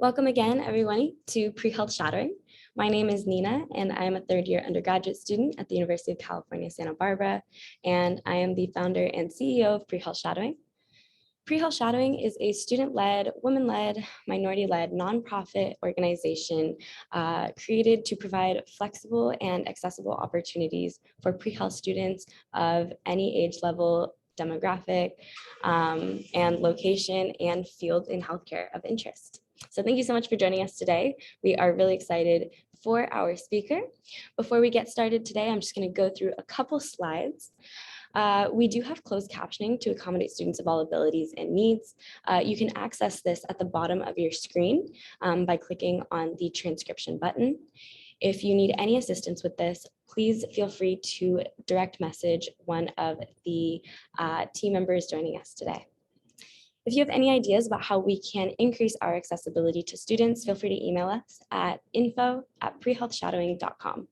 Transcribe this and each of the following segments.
Welcome again, everyone, to Pre-Health Shadowing. My name is Nina, and I am a third-year undergraduate student at the University of California, Santa Barbara, and I am the founder and CEO of Pre-Health Shadowing. Pre-Health Shadowing is a student-led, women-led, minority-led nonprofit organization created to provide flexible and accessible opportunities for pre-health students of any age level, demographic, and location and field in healthcare of interest. So thank you so much for joining us today. We are really excited for our speaker. Before we get started today, I'm just going to go through a couple slides. We do have closed captioning to accommodate students of all abilities and needs. You can access this at the bottom of your screen by clicking on the transcription button. If you need any assistance with this, please feel free to direct message one of the team members joining us today. If you have any ideas about how we can increase our accessibility to students, feel free to email us at info@prehealthshadowing.com.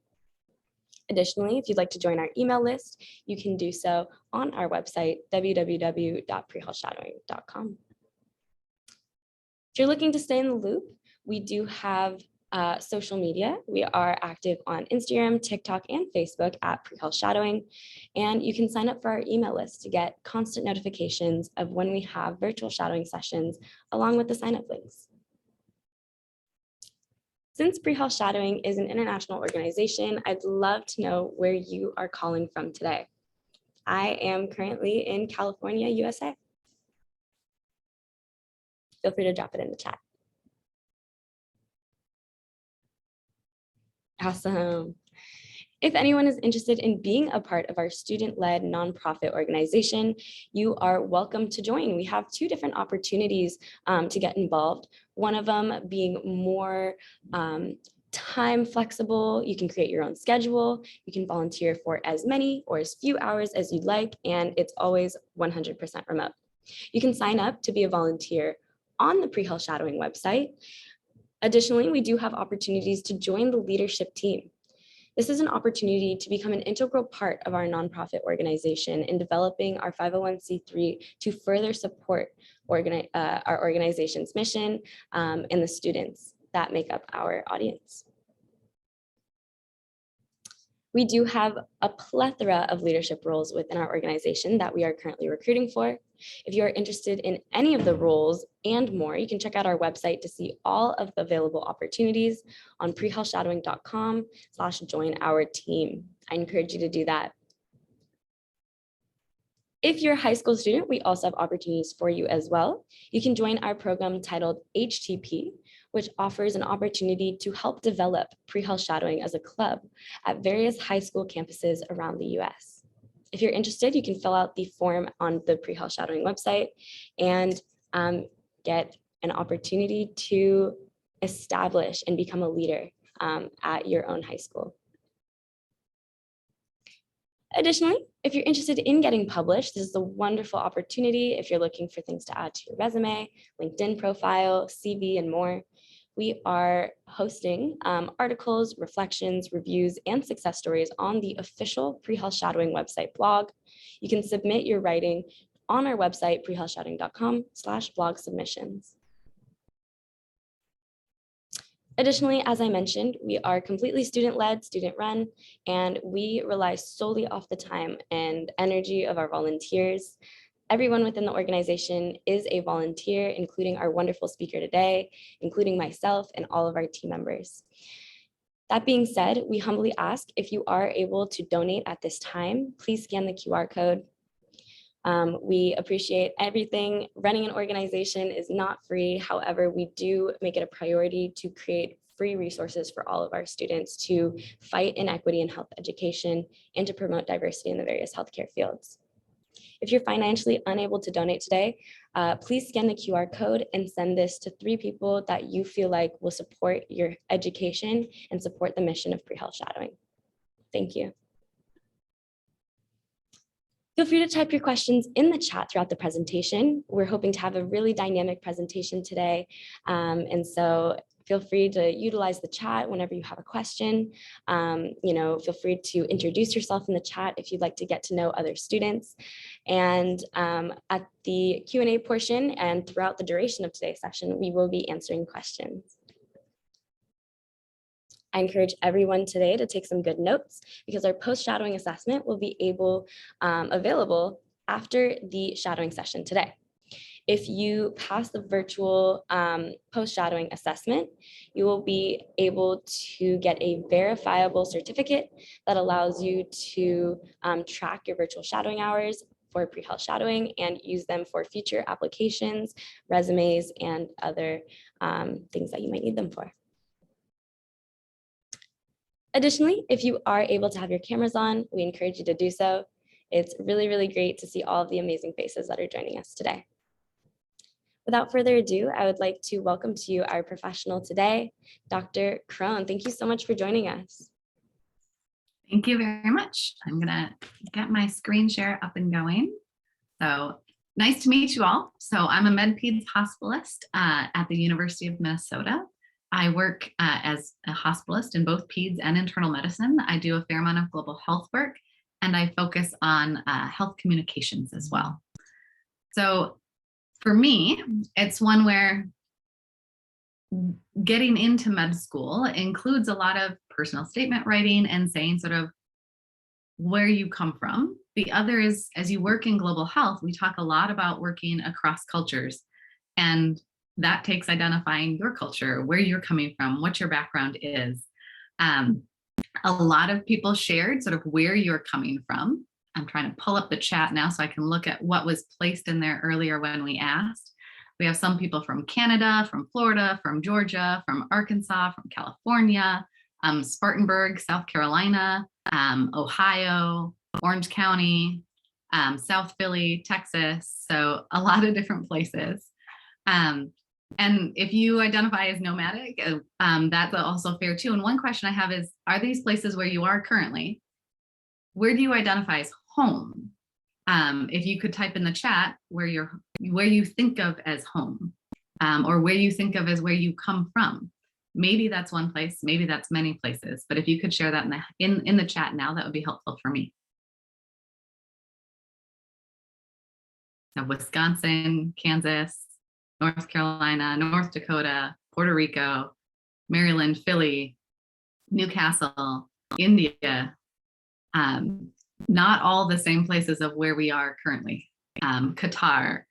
Additionally, if you'd like to join our email list, you can do so on our website, www.prehealthshadowing.com. If you're looking to stay in the loop, we do have social media. We are active on Instagram, TikTok, and Facebook at Pre-Health Shadowing, and you can sign up for our email list to get constant notifications of when we have virtual shadowing sessions, along with the sign-up links. Since Pre-Health Shadowing is an international organization, I'd love to know where you are calling from today. I am currently in California, USA. Feel free to drop it in the chat. Awesome. If anyone is interested in being a part of our student-led nonprofit organization, you are welcome to join. We have two different opportunities to get involved. One of them being more time flexible. You can create your own schedule. You can volunteer for as many or as few hours as you'd like, and it's always 100% remote. You can sign up to be a volunteer on the Pre-Health Shadowing website. Additionally, we do have opportunities to join the leadership team. This is an opportunity to become an integral part of our nonprofit organization in developing our 501c3 to further support our organization's mission and the students that make up our audience. We do have a plethora of leadership roles within our organization that we are currently recruiting for. If you are interested in any of the roles and more, you can check out our website to see all of the available opportunities on prehealthshadowing.com/join our team. I encourage you to do that. If you're a high school student, we also have opportunities for you as well. You can join our program titled HTP, which offers an opportunity to help develop pre-health shadowing as a club at various high school campuses around the US. If you're interested, you can fill out the form on the Pre-Health Shadowing website and get an opportunity to establish and become a leader at your own high school. Additionally, if you're interested in getting published, this is a wonderful opportunity if you're looking for things to add to your resume, LinkedIn profile, CV, and more. We are hosting articles, reflections, reviews, and success stories on the official Pre-Health Shadowing website blog. You can submit your writing on our website, prehealthshadowing.com/blog submissions. Additionally, as I mentioned, we are completely student-led, student-run, and we rely solely off the time and energy of our volunteers. Everyone within the organization is a volunteer, including our wonderful speaker today, including myself and all of our team members. That being said, we humbly ask if you are able to donate at this time, please scan the QR code. We appreciate everything. Running an organization is not free. However, we do make it a priority to create free resources for all of our students to fight inequity in health education and to promote diversity in the various healthcare fields. If you're financially unable to donate today, please scan the QR code and send this to 3 people that you feel like will support your education and support the mission of Pre-Health Shadowing. Thank you. Feel free to type your questions in the chat throughout the presentation. We're hoping to have a really dynamic presentation today, and so Feel free to utilize the chat whenever you have a question. Feel free to introduce yourself in the chat if you'd like to get to know other students. And at the Q&A portion and throughout the duration of today's session, we will be answering questions. I encourage everyone today to take some good notes because our post-shadowing assessment will be available after the shadowing session today. If you pass the virtual post-shadowing assessment, you will be able to get a verifiable certificate that allows you to track your virtual shadowing hours for pre-health shadowing and use them for future applications, resumes, and other things that you might need them for. Additionally, if you are able to have your cameras on, we encourage you to do so. It's really, really great to see all of the amazing faces that are joining us today. Without further ado, I would like to welcome to you our professional today, Dr. Krohn. Thank you so much for joining us. Thank you very much. I'm gonna get my screen share up and going. So nice to meet you all. So I'm a Med-Peds hospitalist at the University of Minnesota. I work as a hospitalist in both peds and internal medicine. I do a fair amount of global health work, and I focus on health communications as well. So for me, it's one where getting into med school includes a lot of personal statement writing and saying sort of where you come from. The other is, as you work in global health, we talk a lot about working across cultures, and that takes identifying your culture, where you're coming from, what your background is. A lot of people shared sort of where you're coming from. I'm trying to pull up the chat now so I can look at what was placed in there earlier when we asked. We have some people from Canada, from Florida, from Georgia, from Arkansas, from California, Spartanburg, South Carolina, Ohio, Orange County, South Philly, Texas. So a lot of different places. And if you identify as nomadic, that's also fair too. And one question I have is, are these places where you are currently, where do you identify as home? If you could type in the chat where you think of as home, or where you think of as where you come from. Maybe that's one place, maybe that's many places, but if you could share that in the chat now, that would be helpful for me. So Wisconsin, Kansas, North Carolina, North Dakota, Puerto Rico, Maryland, Philly, Newcastle, India, not all the same places of where we are currently. Qatar,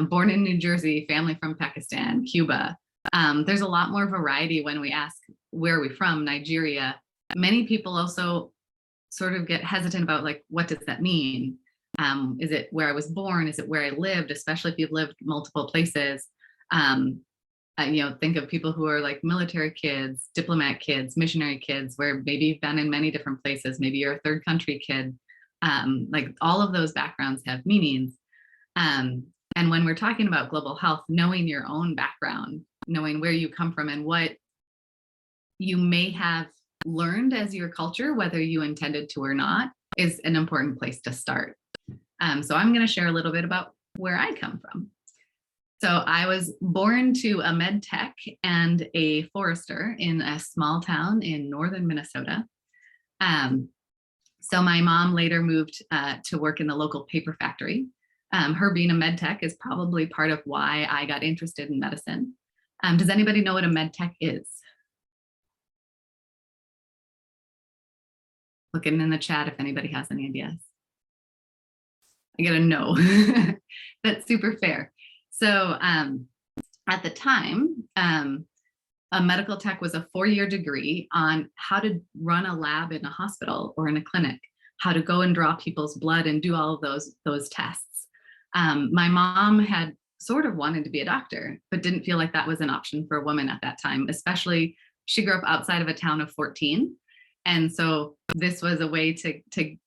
born in New Jersey, family from Pakistan, Cuba. There's a lot more variety when we ask where are we from, Nigeria. Many people also sort of get hesitant about like, what does that mean? Is it where I was born? Is it where I lived? Especially if you've lived multiple places. Think of people who are like military kids, diplomat kids, missionary kids, where maybe you've been in many different places. Maybe you're a third country kid. Like all of those backgrounds have meanings. And when we're talking about global health, knowing your own background, knowing where you come from and what you may have learned as your culture, whether you intended to or not, is an important place to start. So I'm going to share a little bit about where I come from. So I was born to a med tech and a forester in a small town in northern Minnesota. So my mom later moved to work in the local paper factory. Her being a med tech is probably part of why I got interested in medicine. Does anybody know what a med tech is? Looking in the chat if anybody has any ideas. I get a no. That's super fair. So at the time, a medical tech was a 4-year degree on how to run a lab in a hospital or in a clinic, how to go and draw people's blood and do all of those tests. My mom had sort of wanted to be a doctor, but didn't feel like that was an option for a woman at that time, especially she grew up outside of a town of 14. And so this was a way to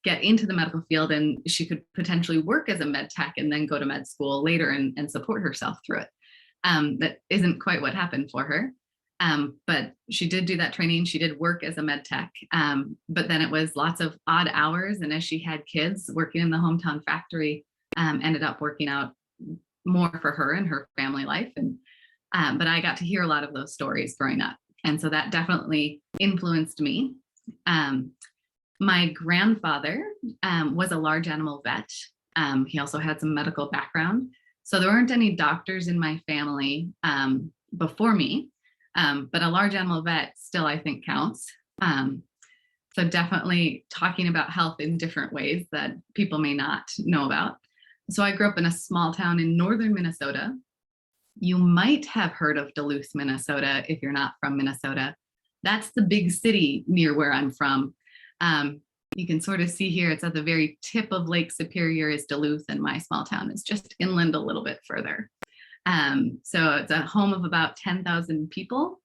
get into the medical field, and she could potentially work as a med tech and then go to med school later and support herself through it. That isn't quite what happened for her. But she did do that training. She did work as a med tech, but then it was lots of odd hours. And as she had kids, working in the hometown factory ended up working out more for her and her family life. And But I got to hear a lot of those stories growing up. And so that definitely influenced me. My grandfather was a large animal vet. He also had some medical background. So there weren't any doctors in my family before me, but a large animal vet still, I think, counts. So definitely talking about health in different ways that people may not know about. So I grew up in a small town in northern Minnesota. You might have heard of Duluth, Minnesota, if you're not from Minnesota. That's the big city near where I'm from. You can sort of see here, it's at the very tip of Lake Superior is Duluth, and my small town is just inland a little bit further. So it's a home of about 10,000 people.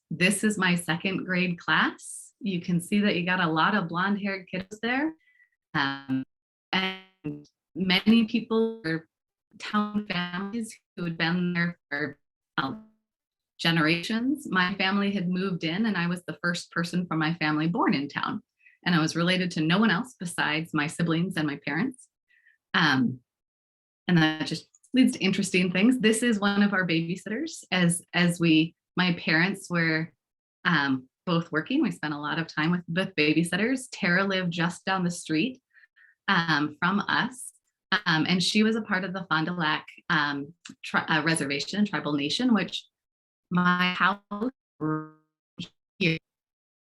This is my second grade class. You can see that you got a lot of blonde-haired kiddos there. And many people are town families who had been there for generations. My family had moved in, and I was the first person from my family born in town. And I was related to no one else besides my siblings and my parents. And that just leads to interesting things. This is one of our babysitters. My parents were both working. We spent a lot of time with babysitters. Tara lived just down the street from us. And she was a part of the Fond du Lac reservation, tribal nation, which my house here.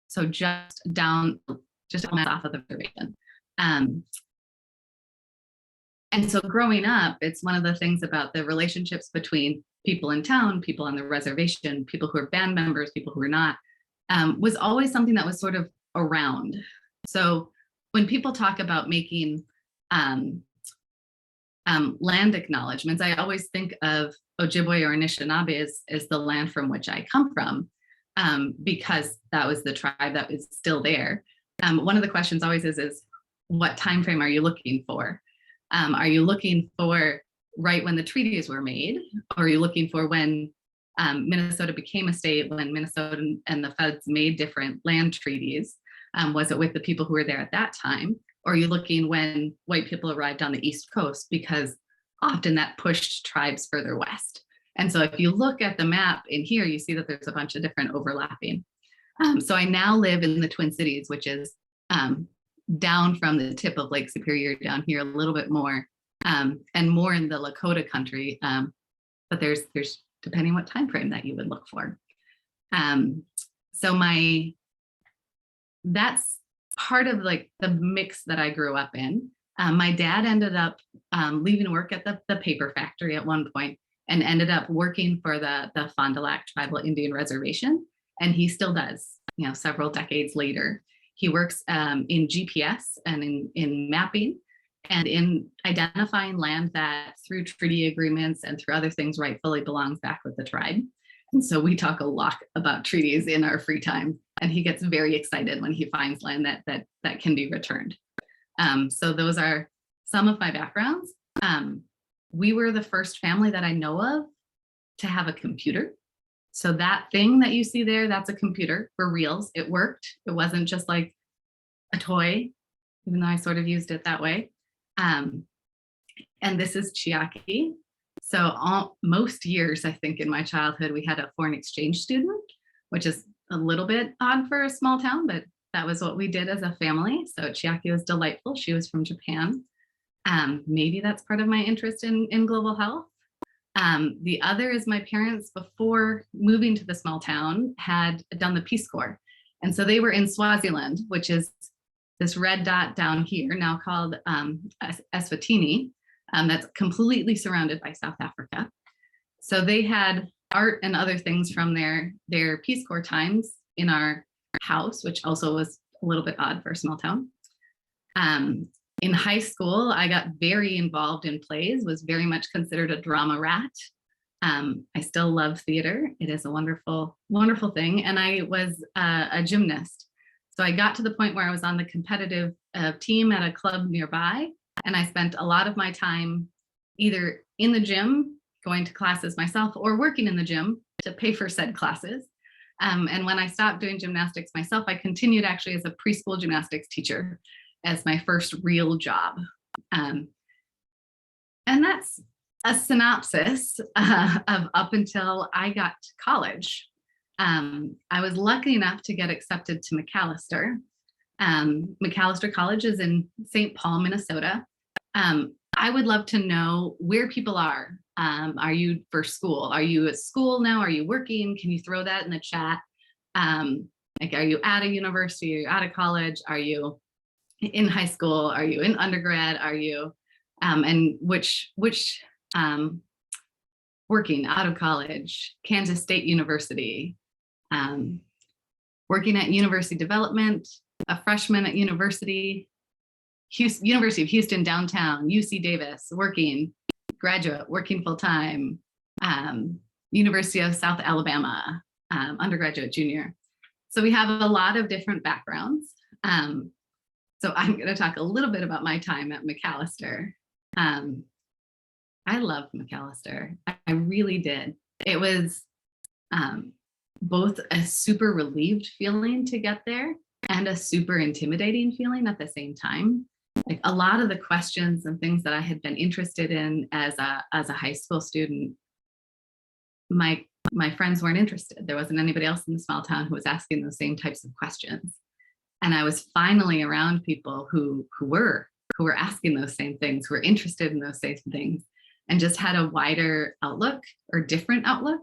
So just off of the reservation. And so growing up, it's one of the things about the relationships between people in town, people on the reservation, people who are band members, people who are not, was always something that was sort of around. So when people talk about making land acknowledgements, I always think of Ojibwe or Anishinaabe as the land from which I come from, because that was the tribe that is still there. One of the questions always is what time frame are you looking for? Are you looking for right when the treaties were made? Or are you looking for when Minnesota became a state, when Minnesota and the feds made different land treaties? Was it with the people who were there at that time? Or are you looking when white people arrived on the East Coast? Because often that pushed tribes further west. And so if you look at the map in here, you see that there's a bunch of different overlapping. So I now live in the Twin Cities, which is down from the tip of Lake Superior down here a little bit more, and more in the Lakota country. But there's depending what time frame that you would look for. So that's part of like the mix that I grew up in. My dad ended up leaving work at the paper factory at one point and ended up working for the Fond du Lac Tribal Indian Reservation. And he still does, several decades later. He works in GPS and in mapping and in identifying land that through treaty agreements and through other things rightfully belongs back with the tribe. And so we talk a lot about treaties in our free time, and he gets very excited when he finds land that can be returned. So those are some of my backgrounds. We were the first family that I know of to have a computer. So that thing that you see there, that's a computer for reals. It worked. It wasn't just like a toy, even though I sort of used it that way. And this is Chiaki. So most years, I think in my childhood, we had a foreign exchange student, which is a little bit odd for a small town, but that was what we did as a family. So Chiaki was delightful. She was from Japan. Maybe that's part of my interest in global health. The other is my parents, before moving to the small town, had done the Peace Corps. And so they were in Swaziland, which is this red dot down here, now called Eswatini, that's completely surrounded by South Africa. So they had art and other things from their Peace Corps times in our house, which also was a little bit odd for a small town. In high school, I got very involved in plays, was very much considered a drama rat. I still love theater. It is a wonderful, wonderful thing. And I was a gymnast. So I got to the point where I was on the competitive team at a club nearby. And I spent a lot of my time either in the gym, going to classes myself, or working in the gym to pay for said classes. And when I stopped doing gymnastics myself, I continued actually as a preschool gymnastics teacher as my first real job. And that's a synopsis of up until I got to college. I was lucky enough to get accepted to Macalester. Macalester College is in St. Paul, Minnesota. I would love to know where people are. Are you for school? Are you at school now? Are you working? Can you throw that in the chat? Like, are you at a university? Are you out of college? Are you in high school? Are you in undergrad? Are you, and which working out of college, Kansas State University, working at university development, a freshman at University of Houston downtown, UC Davis, working, graduate, working full-time, University of South Alabama, undergraduate, junior. So we have a lot of different backgrounds. So I'm going to talk a little bit about my time at Macalester. I loved Macalester. I really did. It was both a super relieved feeling to get there and a super intimidating feeling at the same time. Like, a lot of the questions and things that I had been interested in as a high school student, my friends weren't interested. There wasn't anybody else in the small town who was asking those same types of questions. And I was finally around people who were asking those same things, who were interested in those same things, and just had a wider outlook or different outlook.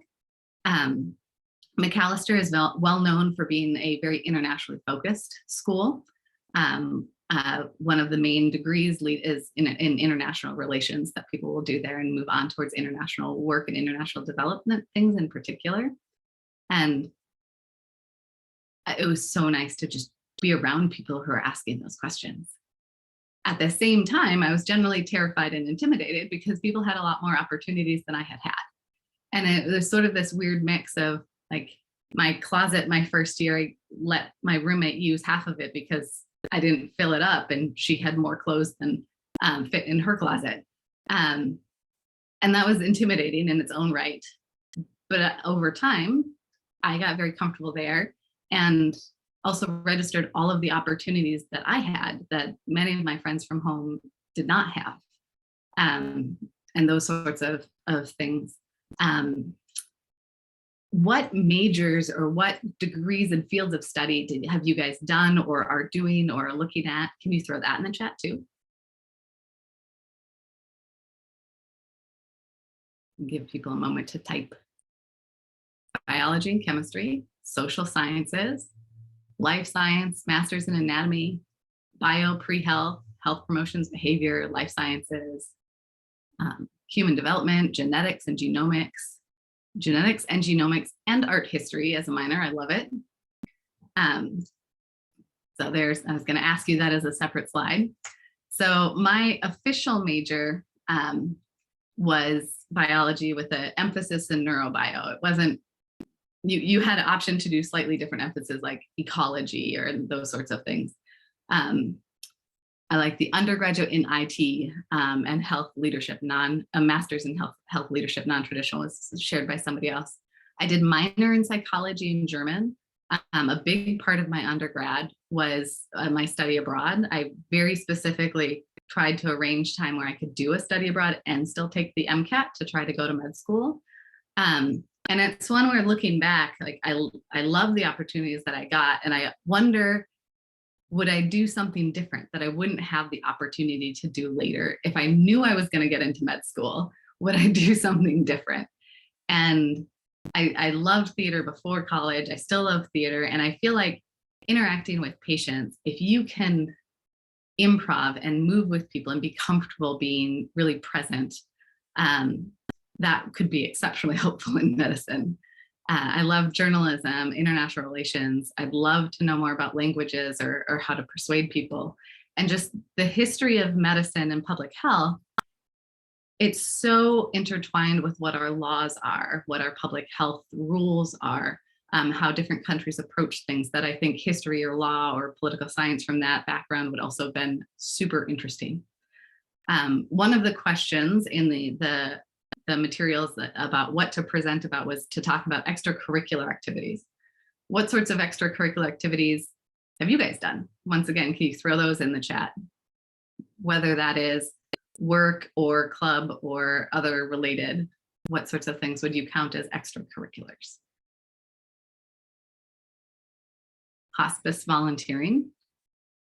Macalester is well known for being a very internationally focused school. One of the main degrees is in international relations that people will do there and move on towards international work and international development things in particular. And it was so nice to just be around people who are asking those questions. At the same time, I was generally terrified and intimidated because people had a lot more opportunities than I had had. And it was sort of this weird mix of, like, my closet my first year, I let my roommate use half of it because I didn't fill it up and she had more clothes than fit in her closet. And that was intimidating in its own right. But over time, I got very comfortable there and also registered all of the opportunities that I had that many of my friends from home did not have, and those sorts of things. What majors or what degrees and fields of study have you guys done or are doing or are looking at? Can you throw that in the chat too? Give people a moment to type. Biology and chemistry, social sciences, life science, master's in anatomy, bio, pre-health, health promotions, behavior, life sciences, human development, genetics and genomics, and art history as a minor. I love it. So I was going to ask you that as a separate slide. So my official major was biology with an emphasis in neurobio. It wasn't, you had an option to do slightly different emphasis like ecology or those sorts of things. I like the undergraduate in IT and health leadership, a master's in health leadership, non-traditional, was shared by somebody else. I did minor in psychology and German. A big part of my undergrad was my study abroad. I very specifically tried to arrange time where I could do a study abroad and still take the MCAT to try to go to med school. And it's one where, looking back, like, I love the opportunities that I got, and I wonder, would I do something different that I wouldn't have the opportunity to do later? If I knew I was going to get into med school, would I do something different? And I loved theater before college. I still love theater. And I feel like interacting with patients, if you can improv and move with people and be comfortable being really present, that could be exceptionally helpful in medicine. I love journalism, international relations. I'd love to know more about languages or how to persuade people. And just the history of medicine and public health, it's so intertwined with what our laws are, what our public health rules are, how different countries approach things, that I think history or law or political science from that background would also have been super interesting. One of the questions in the materials about what to present about was to talk about extracurricular activities. What sorts of extracurricular activities have you guys done? Once again, can you throw those in the chat? Whether that is work or club or other related, what sorts of things would you count as extracurriculars? Hospice volunteering,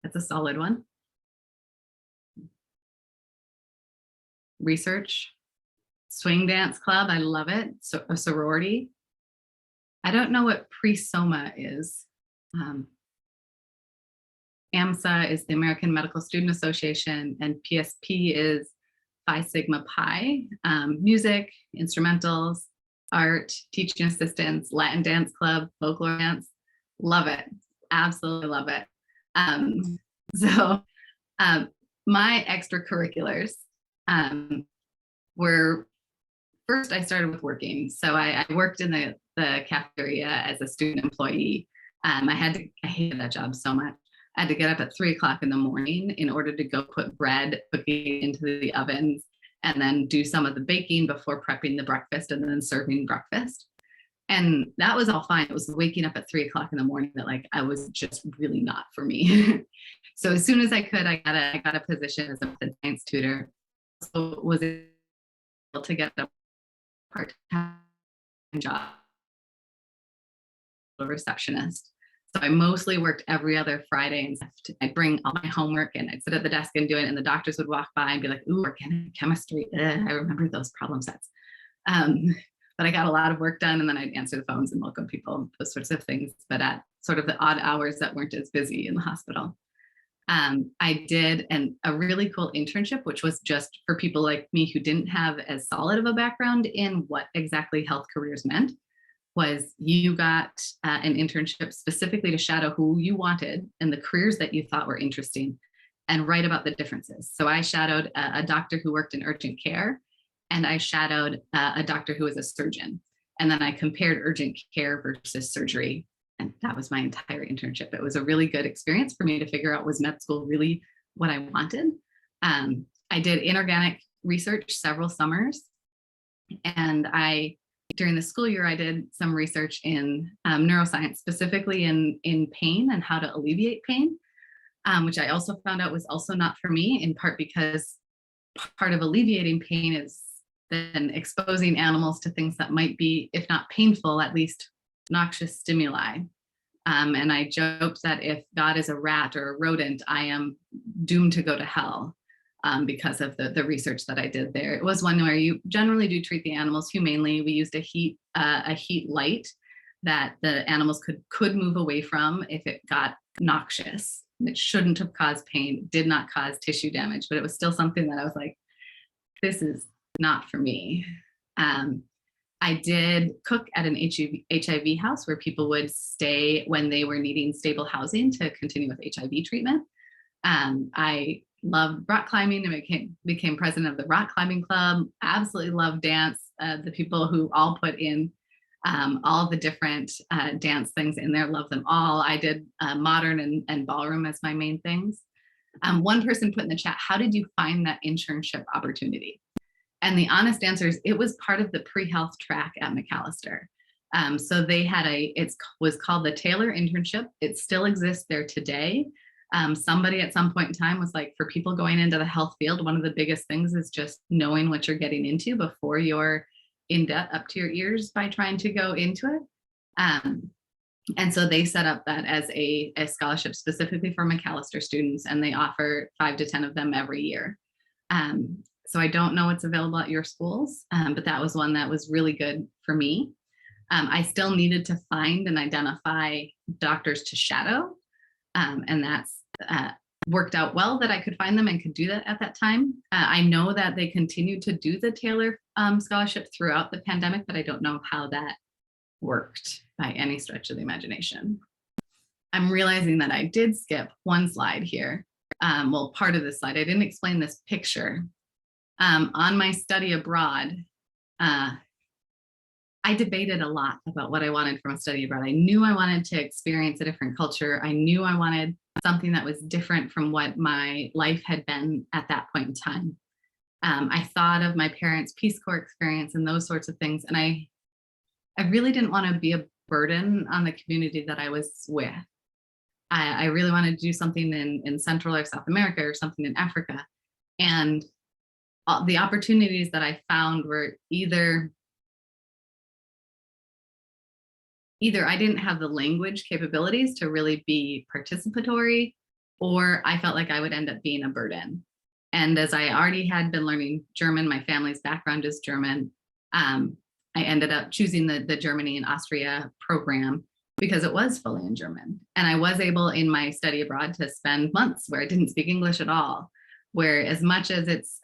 that's a solid one. Research, swing dance club, I love it. So a sorority. I don't know what pre-SOMA is. AMSA is the American Medical Student Association, and PSP is Phi Sigma Pi. Music, instrumentals, art, teaching assistants, Latin dance club, folklore dance. Love it. Absolutely love it. My extracurriculars were, first I started with working. So I worked in the cafeteria as a student employee. I hated that job so much. I had to get up at 3 o'clock in the morning in order to go put bread, cooking into the ovens, and then do some of the baking before prepping the breakfast and then serving breakfast. And that was all fine. It was waking up at 3 o'clock in the morning that like I was just really not for me. So as soon as I could, I got a position as a science tutor. So was able to get a part-time job, a receptionist. So I mostly worked every other Friday, and I'd bring all my homework and I'd sit at the desk and do it. And the doctors would walk by and be like, "Ooh, organic chemistry." I remember those problem sets. But I got a lot of work done, and then I'd answer the phones and welcome people, those sorts of things, but at sort of the odd hours that weren't as busy in the hospital. I did a really cool internship, which was just for people like me who didn't have as solid of a background in what exactly health careers meant. Was you got an internship specifically to shadow who you wanted and the careers that you thought were interesting and write about the differences. So I shadowed a doctor who worked in urgent care, and I shadowed a doctor who was a surgeon. And then I compared urgent care versus surgery. And that was my entire internship. It was a really good experience for me to figure out, was med school really what I wanted? I did inorganic research several summers. And during the school year, I did some research in neuroscience, specifically in pain and how to alleviate pain, which I also found out was also not for me, in part because part of alleviating pain is then exposing animals to things that might be, if not painful, at least noxious stimuli. And I joked that if God is a rat or a rodent, I am doomed to go to hell. Because of the research that I did there. It was one where you generally do treat the animals humanely. We used a heat light that the animals could move away from if it got noxious. It shouldn't have caused pain, did not cause tissue damage, but it was still something that I was like, this is not for me. I did cook at an HIV house where people would stay when they were needing stable housing to continue with HIV treatment. I loved rock climbing and became president of the rock climbing club. Absolutely loved dance. The people who all put in all the different dance things in there, love them all. I did modern and ballroom as my main things. One person put in the chat, how did you find that internship opportunity? And the honest answer is it was part of the pre-health track at McAllister. So they had it was called the Taylor internship. It still exists there today. Somebody at some point in time was like, for people going into the health field, one of the biggest things is just knowing what you're getting into before you're in debt up to your ears by trying to go into it. And so they set up that as a scholarship specifically for McAllister students, and they offer 5 to 10 of them every year. So I don't know what's available at your schools, but that was one that was really good for me. I still needed to find and identify doctors to shadow. And that's worked out well that I could find them and could do that at that time. I know that they continued to do the Taylor scholarship throughout the pandemic, but I don't know how that worked by any stretch of the imagination. I'm realizing that I did skip one slide here. Well, part of this slide, I didn't explain this picture. On my study abroad, I debated a lot about what I wanted from a study abroad. I knew I wanted to experience a different culture. I knew I wanted something that was different from what my life had been at that point in time. I thought of my parents' Peace Corps experience and those sorts of things. And I really didn't want to be a burden on the community that I was with. I really wanted to do something in Central or South America or something in Africa. And the opportunities that I found were either I didn't have the language capabilities to really be participatory, or I felt like I would end up being a burden. And as I already had been learning German, my family's background is German, I ended up choosing the Germany and Austria program because it was fully in German. And I was able in my study abroad to spend months where I didn't speak English at all, where as much as it's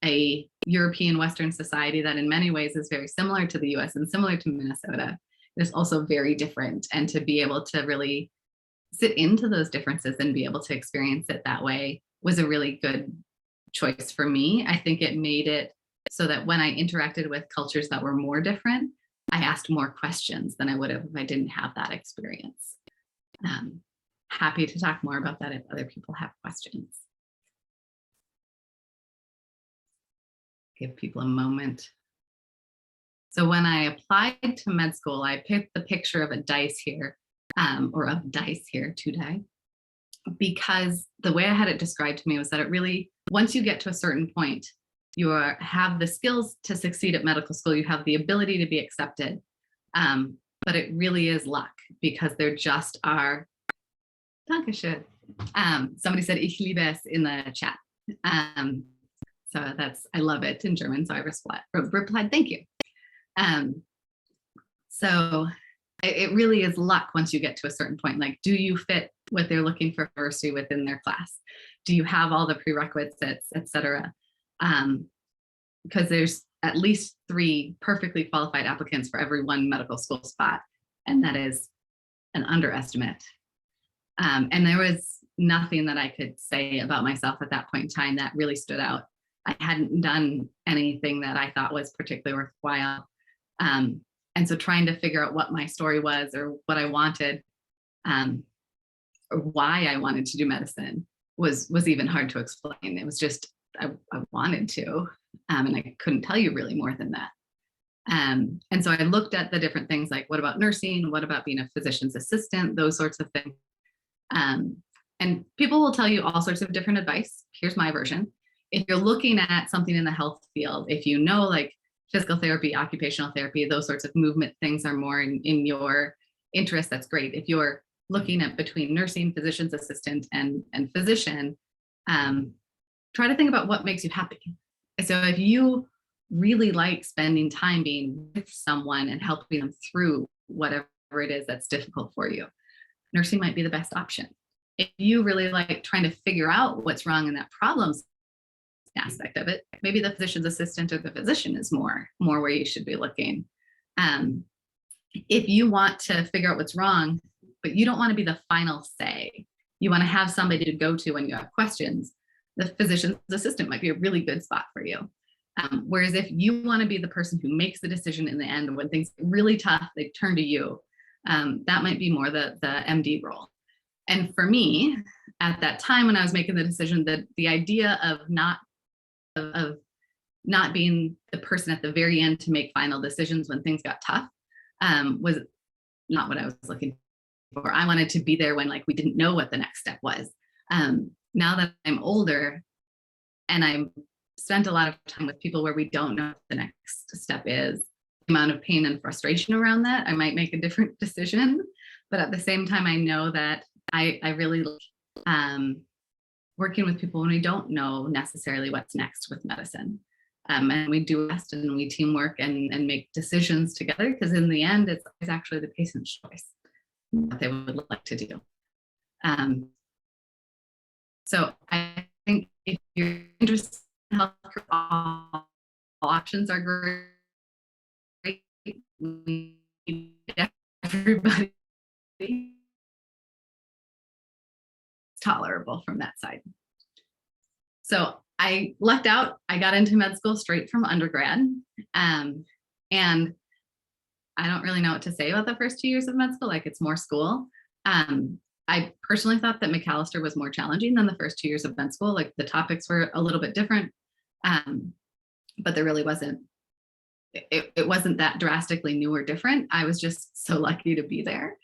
a European Western society that in many ways is very similar to the US and similar to Minnesota, it's also very different. And to be able to really sit into those differences and be able to experience it that way was a really good choice for me. I think it made it so that when I interacted with cultures that were more different, I asked more questions than I would have if I didn't have that experience. Happy to talk more about that if other people have questions. Give people a moment. So when I applied to med school, I picked the picture of a dice here, or of dice here, 2 die, because the way I had it described to me was that it really, once you get to a certain point, you have the skills to succeed at medical school, you have the ability to be accepted, but it really is luck because there just are, Dankeschön. Somebody said ich liebe es in the chat. So that's, I love it in German, so I replied thank you. So it really is luck once you get to a certain point. Like, do you fit what they're looking for diversity within their class? Do you have all the prerequisites, et cetera? Because there's at least 3 perfectly qualified applicants for every 1 medical school spot, and that is an underestimate. And there was nothing that I could say about myself at that point in time that really stood out. I hadn't done anything that I thought was particularly worthwhile. And so trying to figure out what my story was or what I wanted, or why I wanted to do medicine was even hard to explain. It was just, I wanted to, and I couldn't tell you really more than that. And so I looked at the different things like, what about nursing? What about being a physician's assistant? Those sorts of things. And people will tell you all sorts of different advice. Here's my version. If you're looking at something in the health field, if you know like physical therapy, occupational therapy, those sorts of movement things are more in your interest, that's great. If you're looking at between nursing, physician's assistant, and physician, try to think about what makes you happy. So if you really like spending time being with someone and helping them through whatever it is that's difficult for you, nursing might be the best option. If you really like trying to figure out what's wrong in that problems aspect of it, maybe the physician's assistant or the physician is more where you should be looking. If you want to figure out what's wrong, but you don't want to be the final say, you want to have somebody to go to when you have questions, the physician's assistant might be a really good spot for you. Whereas if you want to be the person who makes the decision in the end, when things get really tough, they turn to you. That might be more the MD role. And for me, at that time when I was making the decision, that the idea of not being the person at the very end to make final decisions when things got tough was not what I was looking for. I wanted to be there when like we didn't know what the next step was. Now that I'm older and I'm spent a lot of time with people where we don't know what the next step is, the amount of pain and frustration around that, I might make a different decision. But at the same time, I know that I really like working with people when we don't know necessarily what's next with medicine. And we do best and we teamwork and make decisions together, because in the end, it's actually the patient's choice what they would like to do. So I think if you're interested in healthcare, all options are great. We need everybody tolerable from that side. So I lucked out. I got into med school straight from undergrad. And I don't really know what to say about the first 2 years of med school, like it's more school. I personally thought that McAllister was more challenging than the first 2 years of med school. Like the topics were a little bit different, but there really wasn't, it wasn't that drastically new or different. I was just so lucky to be there.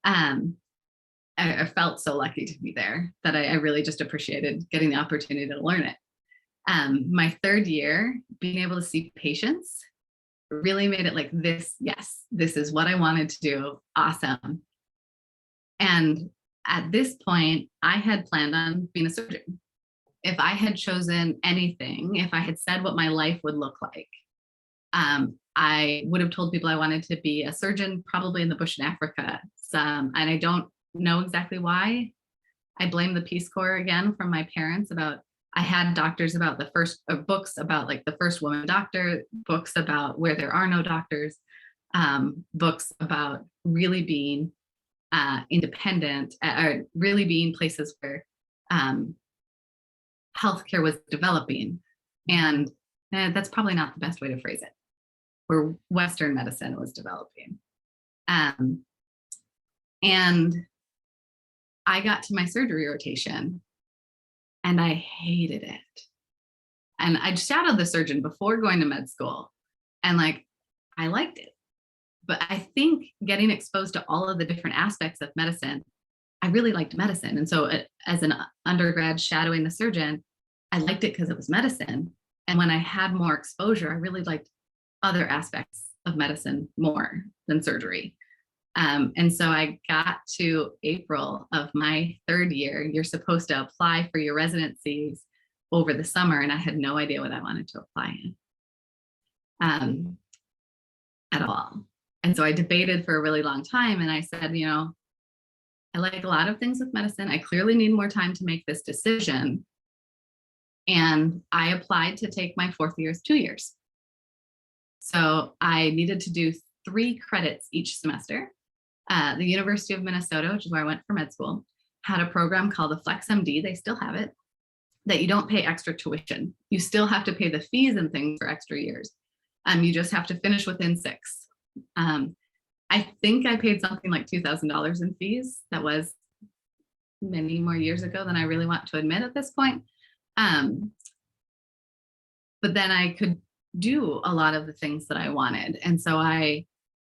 I felt so lucky to be there that I really just appreciated getting the opportunity to learn it. My third year, being able to see patients really made it like this, yes, this is what I wanted to do. Awesome. And at this point, I had planned on being a surgeon. If I had chosen anything, if I had said what my life would look like, I would have told people I wanted to be a surgeon, probably in the bush in Africa. And I don't know exactly why. I blame the Peace Corps again from my parents about, I had doctors about the first, books about like the first woman doctor, books about where there are no doctors, books about really being independent, or really being places where healthcare was developing. And that's probably not the best way to phrase it, where Western medicine was developing. And I got to my surgery rotation and I hated it. And I shadowed the surgeon before going to med school, and like, I liked it. But I think getting exposed to all of the different aspects of medicine, I really liked medicine. And so as an undergrad shadowing the surgeon, I liked it because it was medicine. And when I had more exposure, I really liked other aspects of medicine more than surgery. And so I got to April of my third year. You're supposed to apply for your residencies over the summer, and I had no idea what I wanted to apply in at all. And so I debated for a really long time, and I said, you know, I like a lot of things with medicine. I clearly need more time to make this decision. And I applied to take my fourth year as 2 years. So I needed to do 3 credits each semester. The University of Minnesota, which is where I went for med school, had a program called the FlexMD. They still have it, that you don't pay extra tuition. You still have to pay the fees and things for extra years. You just have to finish within 6. I think I paid something like $2,000 in fees. That was many more years ago than I really want to admit at this point. But then I could do a lot of the things that I wanted. And so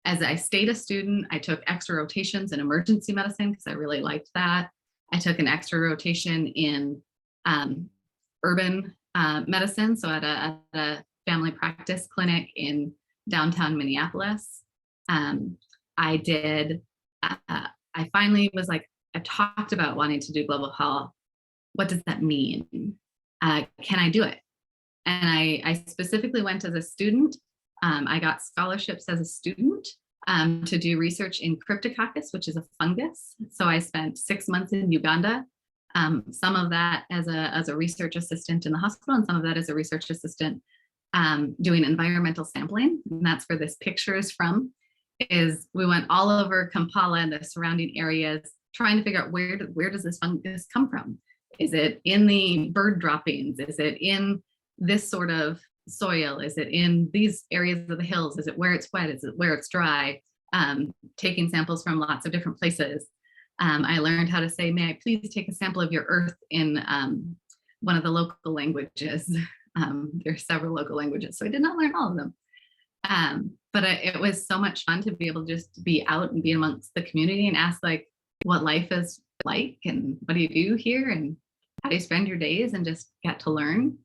as I stayed a student, I took extra rotations in emergency medicine because I really liked that. I took an extra rotation in urban medicine, so at a family practice clinic in downtown Minneapolis. I finally was like, I've talked about wanting to do global health. What does that mean? Can I do it? And I specifically went as a student. I got scholarships as a student to do research in Cryptococcus, which is a fungus. So I spent 6 months in Uganda, some of that as a research assistant in the hospital, and some of that as a research assistant doing environmental sampling. And that's where this picture is from. Is we went all over Kampala and the surrounding areas trying to figure out where does this fungus come from? Is it in the bird droppings? Is it in this sort of soil? Is it in these areas of the hills? Is it where it's wet? Is it where it's dry? Taking samples from lots of different places. I learned how to say, may I please take a sample of your earth in one of the local languages. There are several local languages, so I did not learn all of them. But it was so much fun to be able to just be out and be amongst the community and ask like what life is like and what do you do here and how do you spend your days, and just get to learn.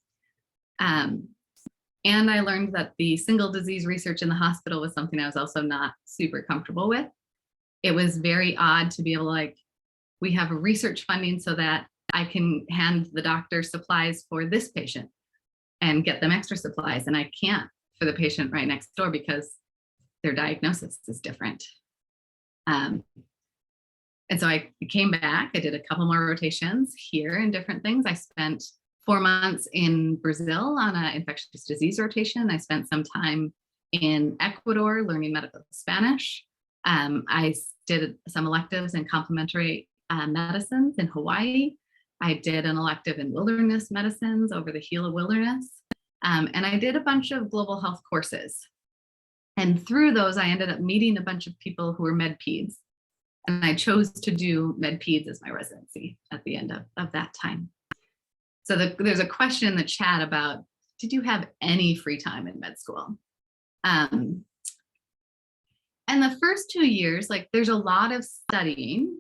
And I learned that the single disease research in the hospital was something I was also not super comfortable with. It was very odd to be able to like, we have a research funding so that I can hand the doctor supplies for this patient and get them extra supplies. And I can't for the patient right next door because their diagnosis is different. And so I came back, I did a couple more rotations here and different things. I spent 4 months in Brazil on an infectious disease rotation. I spent some time in Ecuador learning medical Spanish. I did some electives in complementary medicines in Hawaii. I did an elective in wilderness medicines over the Gila Wilderness. And I did a bunch of global health courses. And through those, I ended up meeting a bunch of people who were Med-Peds. And I chose to do Med-Peds as my residency at the end of that time. So there's a question in the chat about, did you have any free time in med school? And the first 2 years, like there's a lot of studying,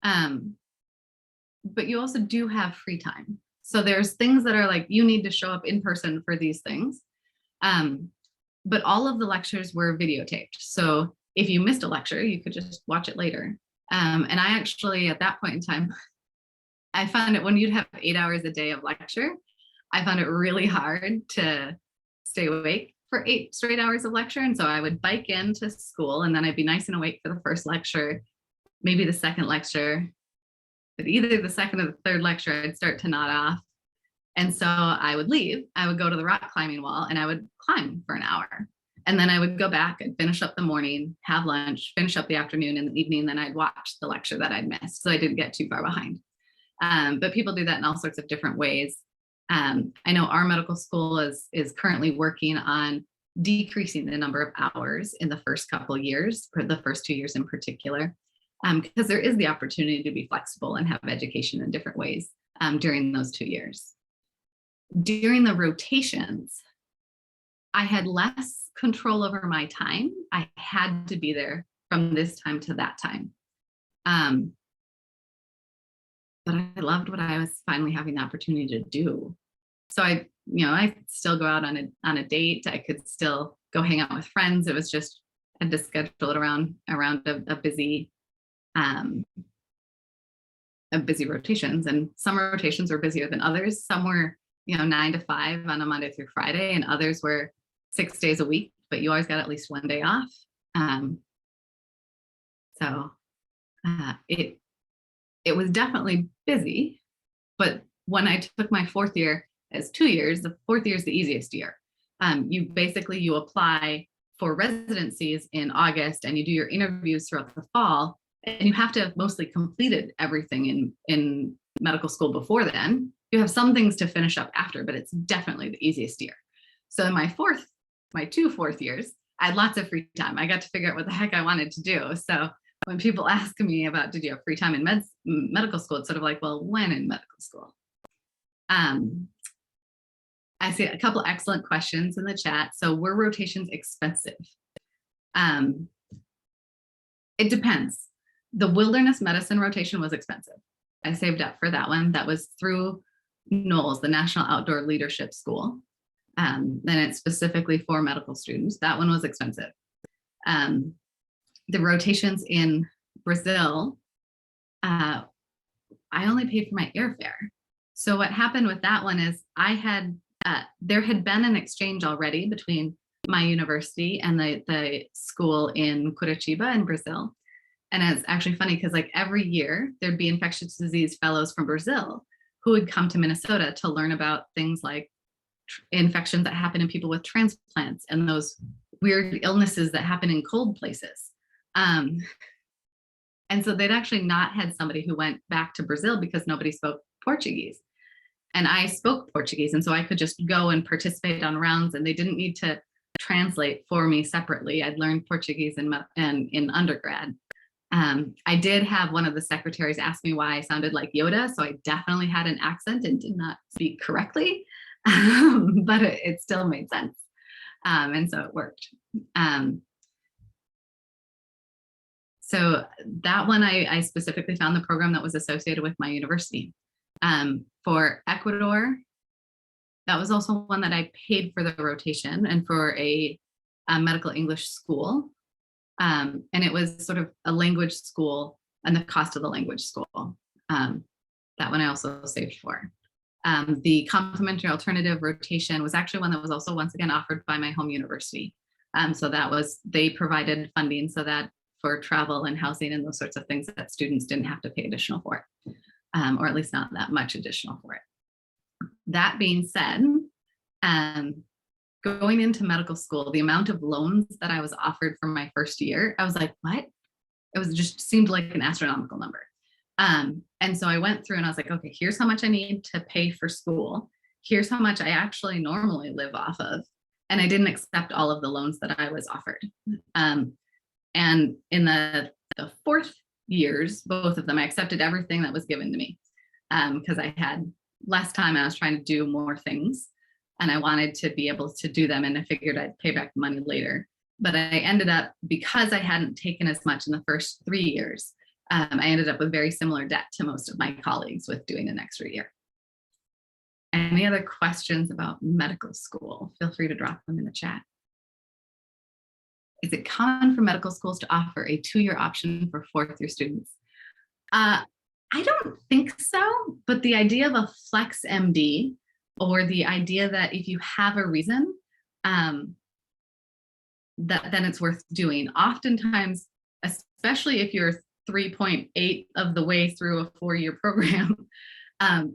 but you also do have free time. So there's things that are like, you need to show up in person for these things. But all of the lectures were videotaped. So if you missed a lecture, you could just watch it later. And I actually, at that point in time, I found it when you'd have 8 hours a day of lecture, I found it really hard to stay awake for 8 straight hours of lecture. And so I would bike into school and then I'd be nice and awake for the first lecture, maybe the second lecture, but either the second or the third lecture, I'd start to nod off. And so I would leave, I would go to the rock climbing wall and I would climb for an hour. And then I would go back and finish up the morning, have lunch, finish up the afternoon and the evening. Then I'd watch the lecture that I'd missed. So I didn't get too far behind. But people do that in all sorts of different ways. I know our medical school is currently working on decreasing the number of hours in the first couple of years, for the first 2 years in particular, because there is the opportunity to be flexible and have education in different ways during those 2 years. During the rotations, I had less control over my time. I had to be there from this time to that time. But I loved what I was finally having the opportunity to do. So I still go out on a date. I could still go hang out with friends. It was just, I had to schedule it around a busy rotations, and some rotations were busier than others. Some were 9 to 5 on a Monday through Friday, and others were 6 days a week, but you always got at least one day off. It was definitely busy, but when I took my 4th year as 2 years, the 4th year is the easiest year. You apply for residencies in August and you do your interviews throughout the fall, and you have to have mostly completed everything in medical school before then. You have some things to finish up after, but it's definitely the easiest year. So in my 2 4th years, I had lots of free time. I got to figure out what the heck I wanted to do. So when people ask me about, did you have free time in medical school? It's sort of like, well, when in medical school? I see a couple excellent questions in the chat. So were rotations expensive? It depends. The wilderness medicine rotation was expensive. I saved up for that one. That was through NOLS, the National Outdoor Leadership School. Then it's specifically for medical students. That one was expensive. The rotations in Brazil, I only paid for my airfare. So what happened with that one is there had been an exchange already between my university and the school in Curitiba in Brazil. And it's actually funny because like every year there'd be infectious disease fellows from Brazil who would come to Minnesota to learn about things like infections that happen in people with transplants and those weird illnesses that happen in cold places. And so they'd actually not had somebody who went back to Brazil because nobody spoke Portuguese. And I spoke Portuguese, and so I could just go and participate on rounds, and they didn't need to translate for me separately. I'd learned Portuguese in undergrad. I did have one of the secretaries ask me why I sounded like Yoda, so I definitely had an accent and did not speak correctly, but it still made sense. And so it worked. So that one, I specifically found the program that was associated with my university. For Ecuador, that was also one that I paid for the rotation and for a medical English school. And it was sort of a language school and the cost of the language school. That one I also saved for. The complementary alternative rotation was actually one that was also once again offered by my home university. So they provided funding so that for travel and housing and those sorts of things that students didn't have to pay additional for it, or at least not that much additional for it. That being said, going into medical school, the amount of loans that I was offered for my first year, I was like, what? It just seemed like an astronomical number. And so I went through and I was like, okay, here's how much I need to pay for school. Here's how much I actually normally live off of. And I didn't accept all of the loans that I was offered. And in the 4th years, both of them, I accepted everything that was given to me because I had less time. I was trying to do more things and I wanted to be able to do them. And I figured I'd pay back the money later. But I ended up, because I hadn't taken as much in the first 3 years, I ended up with very similar debt to most of my colleagues with doing an extra year. Any other questions about medical school? Feel free to drop them in the chat. Is it common for medical schools to offer a 2-year option for 4th year students? I don't think so, but the idea of a flex MD, or the idea that if you have a reason, then it's worth doing. Oftentimes, especially if you're 3.8 of the way through a 4-year program,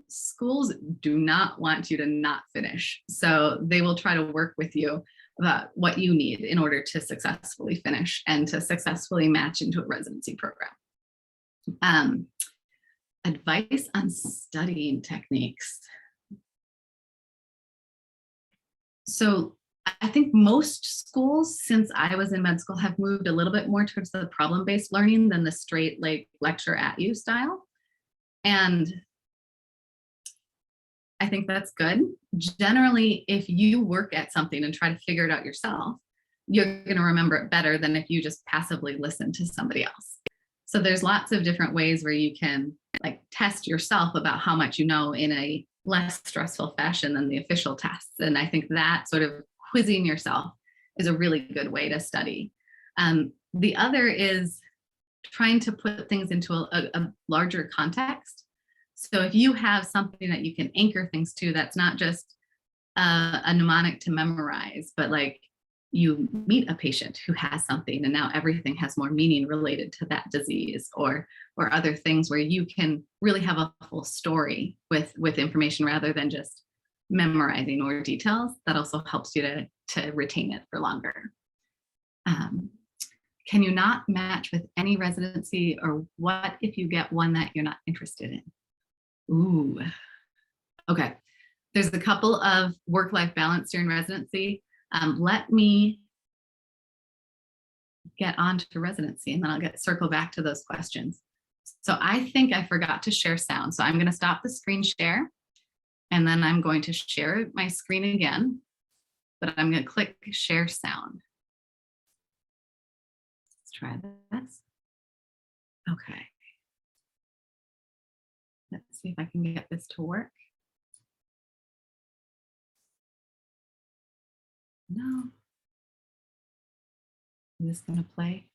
schools do not want you to not finish. So they will try to work with you about what you need in order to successfully finish and to successfully match into a residency program. Advice on studying techniques. So I think most schools, since I was in med school, have moved a little bit more towards the problem-based learning than the straight like lecture at you style. And I think that's good. Generally, if you work at something and try to figure it out yourself, you're going to remember it better than if you just passively listen to somebody else. So there's lots of different ways where you can like test yourself about how much you know in a less stressful fashion than the official tests. And I think that sort of quizzing yourself is a really good way to study. The other is trying to put things into a larger context. So if you have something that you can anchor things to, that's not just a mnemonic to memorize, but like you meet a patient who has something and now everything has more meaning related to that disease, or other things where you can really have a full story with information rather than just memorizing or details. That also helps you to retain it for longer. Can you not match with any residency, or what if you get one that you're not interested in? Ooh, okay. There's a couple of work-life balance during residency. Let me get on to residency and then I'll circle back to those questions. So I think I forgot to share sound. So I'm going to stop the screen share and then I'm going to share my screen again, but I'm going to click share sound. Let's try this. Okay. Let's see if I can get this to work. No. Is this going to play?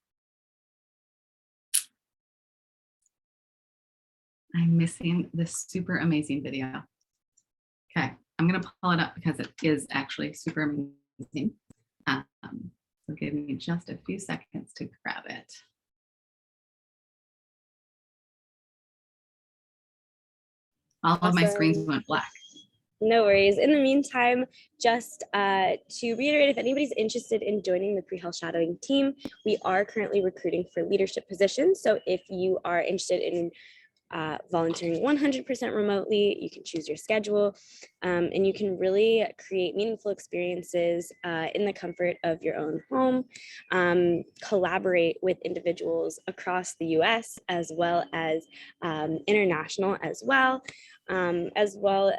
I'm missing this super amazing video. Okay, I'm going to pull it up because it is actually super amazing. So give me just a few seconds to grab it. All of my screens went black. No worries. In the meantime, just to reiterate, if anybody's interested in joining the pre-health shadowing team, we are currently recruiting for leadership positions. So if you are interested in volunteering 100% remotely, you can choose your schedule, and you can really create meaningful experiences in the comfort of your own home, collaborate with individuals across the US as well as international as well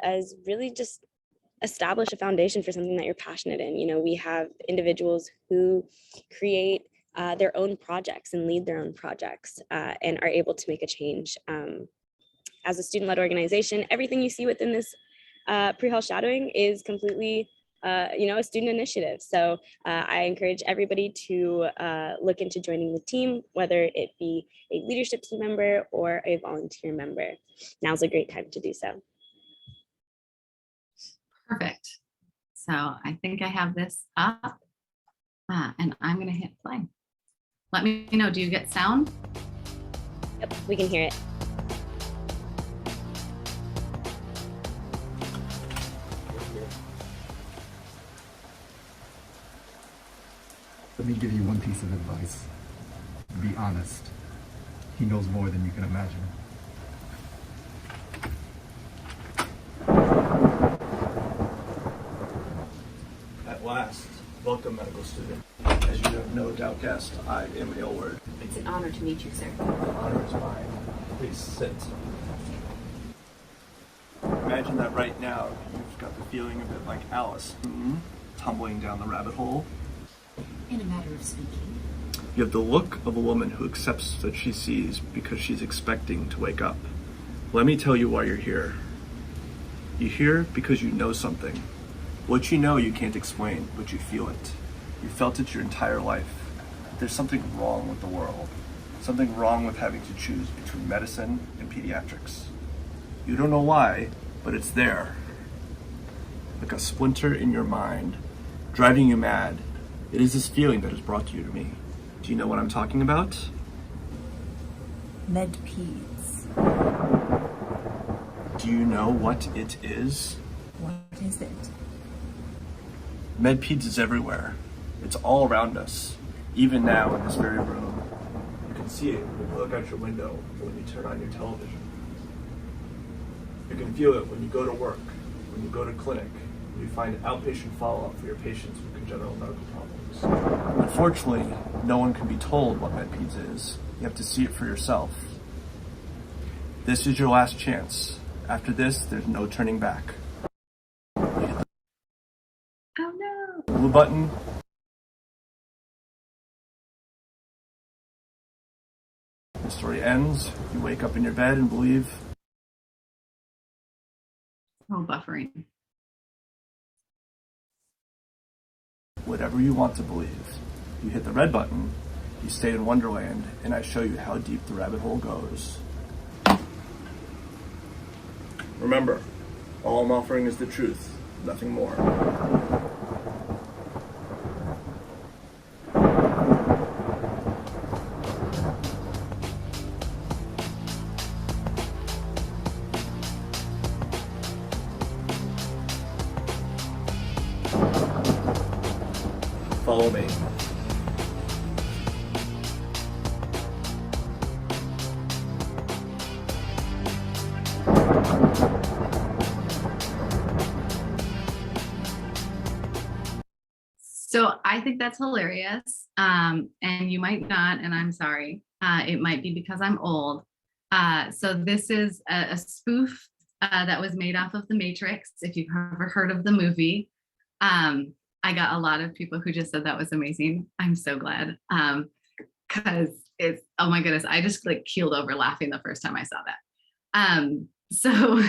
as really just establish a foundation for something that you're passionate in. You know, we have individuals who create their own projects and lead their own projects and are able to make a change. As a student-led organization, everything you see within this pre-health shadowing is completely a student initiative. So I encourage everybody to look into joining the team, whether it be a leadership team member or a volunteer member. Now's a great time to do so. Perfect. So I think I have this up and I'm going to hit play. Let me know, do you get sound? Yep, we can hear it. Let me give you one piece of advice. Be honest. He knows more than you can imagine. At last, welcome, medical student. As you have no doubt guessed, I am Aylward. It's an honor to meet you, sir. The honor is mine. Please sit. Imagine that right now, you've got the feeling a bit like Alice, tumbling down the rabbit hole. In a matter of speaking. You have the look of a woman who accepts that she sees because she's expecting to wake up. Let me tell you why you're here. You're here because you know something. What you know you can't explain, but you feel it. You felt it your entire life. There's something wrong with the world. Something wrong with having to choose between medicine and pediatrics. You don't know why, but it's there. Like a splinter in your mind, driving you mad. It is this feeling that has brought you to me. Do you know what I'm talking about? Med-Peds. Do you know what it is? What is it? Med-Peds is everywhere. It's all around us. Even now in this very room. You can see it when you look out your window or when you turn on your television. You can feel it when you go to work, when you go to clinic, when you find outpatient follow-up for your patients with congenital medical problems. Unfortunately, no one can be told what Med-Peds is. You have to see it for yourself. This is your last chance. After this, there's no turning back. You hit the blue button. The story ends. You wake up in your bed and believe. Oh, buffering. Whatever you want to believe. You hit the red button, you stay in Wonderland, and I show you how deep the rabbit hole goes. Remember, all I'm offering is the truth, nothing more. Follow me. So I think that's hilarious. And you might not, and I'm sorry. It might be because I'm old. So this is a spoof that was made off of The Matrix, if you've ever heard of the movie. I got a lot of people who just said that was amazing. I'm so glad. Because it's, oh my goodness, I just like keeled over laughing the first time I saw that. So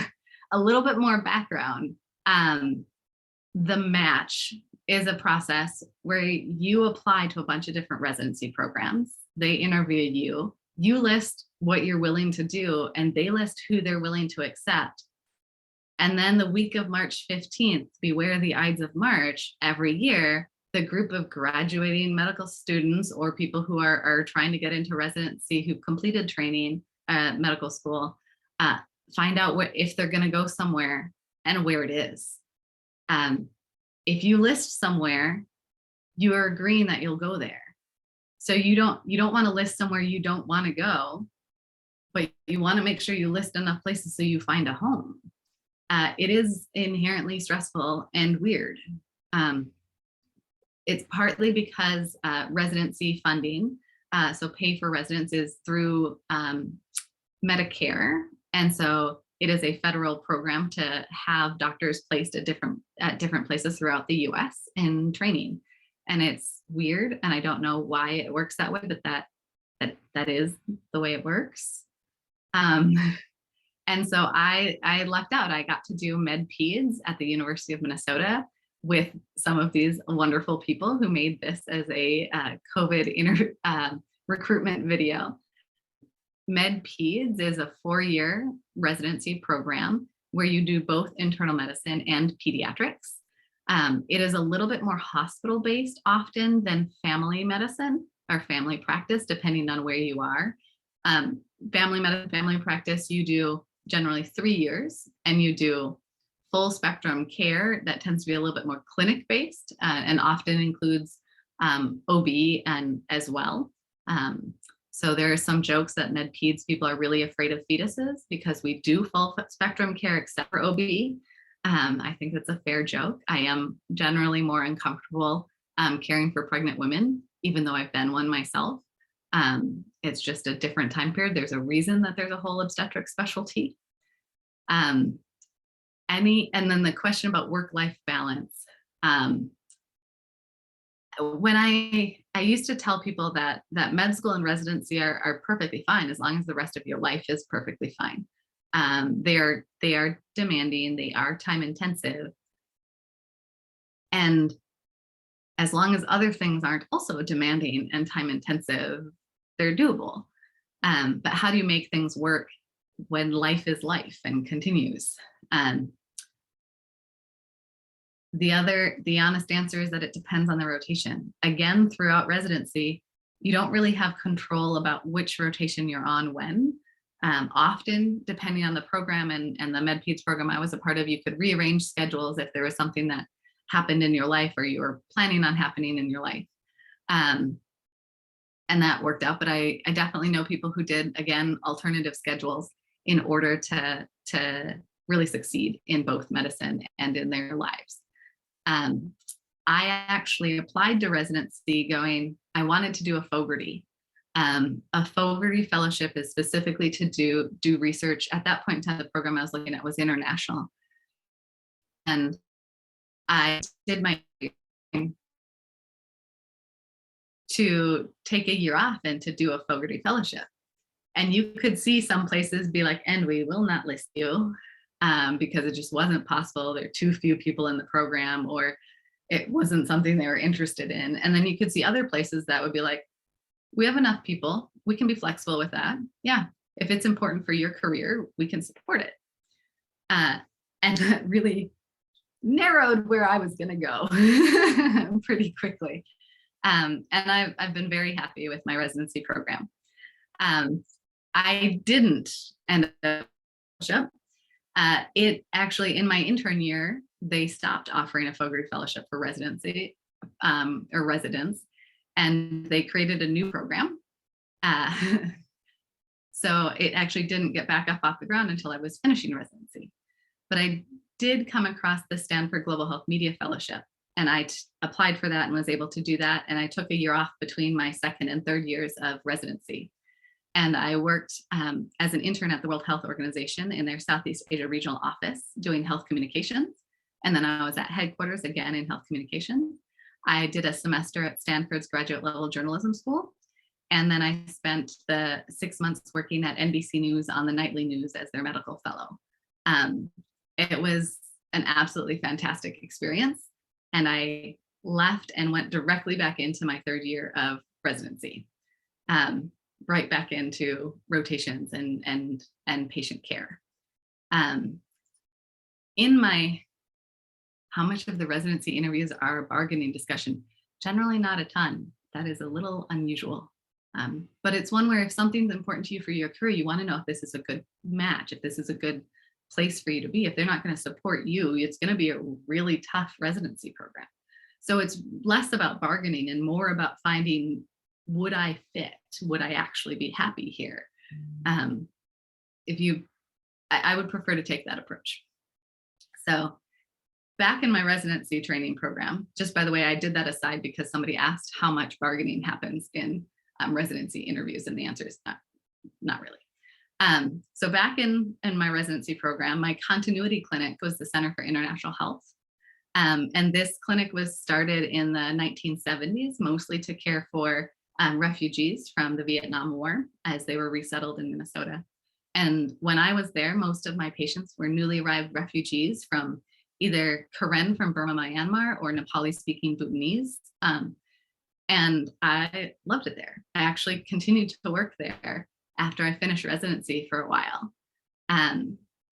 a little bit more background. The match is a process where you apply to a bunch of different residency programs. They interview you, you list what you're willing to do, and they list who they're willing to accept. And then the week of March 15th, beware the Ides of March, every year, the group of graduating medical students or people who are trying to get into residency, who've completed training at medical school, find out if they're going to go somewhere and where it is. If you list somewhere, you are agreeing that you'll go there. So you don't want to list somewhere you don't want to go, but you want to make sure you list enough places so you find a home. It is inherently stressful and weird. It's partly because residency funding, so pay for residence is through Medicare. And so it is a federal program to have doctors placed at different places throughout the US in training. And it's weird. And I don't know why it works that way, but that is the way it works. And so I lucked out. I got to do Med-Peds at the University of Minnesota with some of these wonderful people who made this as a COVID recruitment video. Med-Peds is a 4-year residency program where you do both internal medicine and pediatrics. It is a little bit more hospital-based often than family medicine or family practice, depending on where you are. Family medicine, family practice, you do generally 3 years, and you do full spectrum care that tends to be a little bit more clinic-based and often includes OB and as well. So there are some jokes that Med-Peds people are really afraid of fetuses because we do full spectrum care except for OB. I think that's a fair joke. I am generally more uncomfortable caring for pregnant women, even though I've been one myself. It's just a different time period. There's a reason that there's a whole obstetric specialty. And then the question about work-life balance. When I used to tell people that med school and residency are perfectly fine as long as the rest of your life is perfectly fine. They are demanding, they are time intensive. And as long as other things aren't also demanding and time intensive, they're doable. But how do you make things work when life is life and continues? The honest answer is that it depends on the rotation. Again, throughout residency, you don't really have control about which rotation you're on when. Often, depending on the program and the Med-Peds program I was a part of, you could rearrange schedules if there was something that happened in your life or you were planning on happening in your life. And that worked out, but I definitely know people who did, again, alternative schedules in order to really succeed in both medicine and in their lives. I actually applied to residency going, I wanted to do a Fogarty. A Fogarty fellowship is specifically to do research. At that point in time, the program I was looking at was international. And I did my to take a year off and to do a Fogarty fellowship. And you could see some places be like, and we will not list you because it just wasn't possible. There are too few people in the program, or it wasn't something they were interested in. And then you could see other places that would be like, we have enough people. We can be flexible with that. Yeah, if it's important for your career, we can support it. And that really narrowed where I was going to go pretty quickly. And I've been very happy with my residency program. I didn't end up fellowship. It actually, in my intern year, they stopped offering a Fogarty fellowship for residency or residents, and they created a new program. So it actually didn't get back up off the ground until I was finishing residency. But I did come across the Stanford Global Health Media Fellowship, and I applied for that and was able to do that. And I took a year off between my second and third years of residency. And I worked as an intern at the World Health Organization in their Southeast Asia regional office doing health communications. And then I was at headquarters again in health communications. I did a semester at Stanford's graduate level journalism school. And then I spent the 6 months working at NBC News on the nightly news as their medical fellow. It was an absolutely fantastic experience. And I left and went directly back into my third year of residency, right back into rotations and patient care. In my, how much of the residency interviews are a bargaining discussion? Generally not a ton. That is a little unusual. But it's one where if something's important to you for your career, you want to know if this is a good match, if this is a good place for you to be. If they're not going to support you, it's going to be a really tough residency program. So it's less about bargaining and more about finding, would I fit? Would I actually be happy here? I would prefer to take that approach. So back in my residency training program, just by the way, I did that aside because somebody asked how much bargaining happens in residency interviews, and the answer is not really. So back in my residency program, my continuity clinic was the Center for International Health. And this clinic was started in the 1970s, mostly to care for refugees from the Vietnam War as they were resettled in Minnesota. And when I was there, most of my patients were newly arrived refugees from either Karen from Burma, Myanmar, or Nepali-speaking Bhutanese. And I loved it there. I actually continued to work there after I finished residency for a while.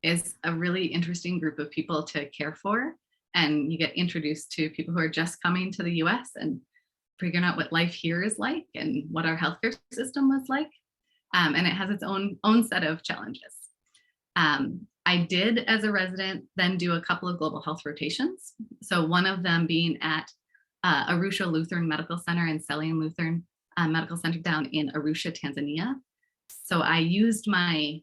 It's a really interesting group of people to care for. And you get introduced to people who are just coming to the US and figuring out what life here is like and what our healthcare system was like. And it has its own set of challenges. I did, as a resident, then do a couple of global health rotations. So one of them being at Arusha Lutheran Medical Center and Selian Lutheran Medical Center down in Arusha, Tanzania. So I used my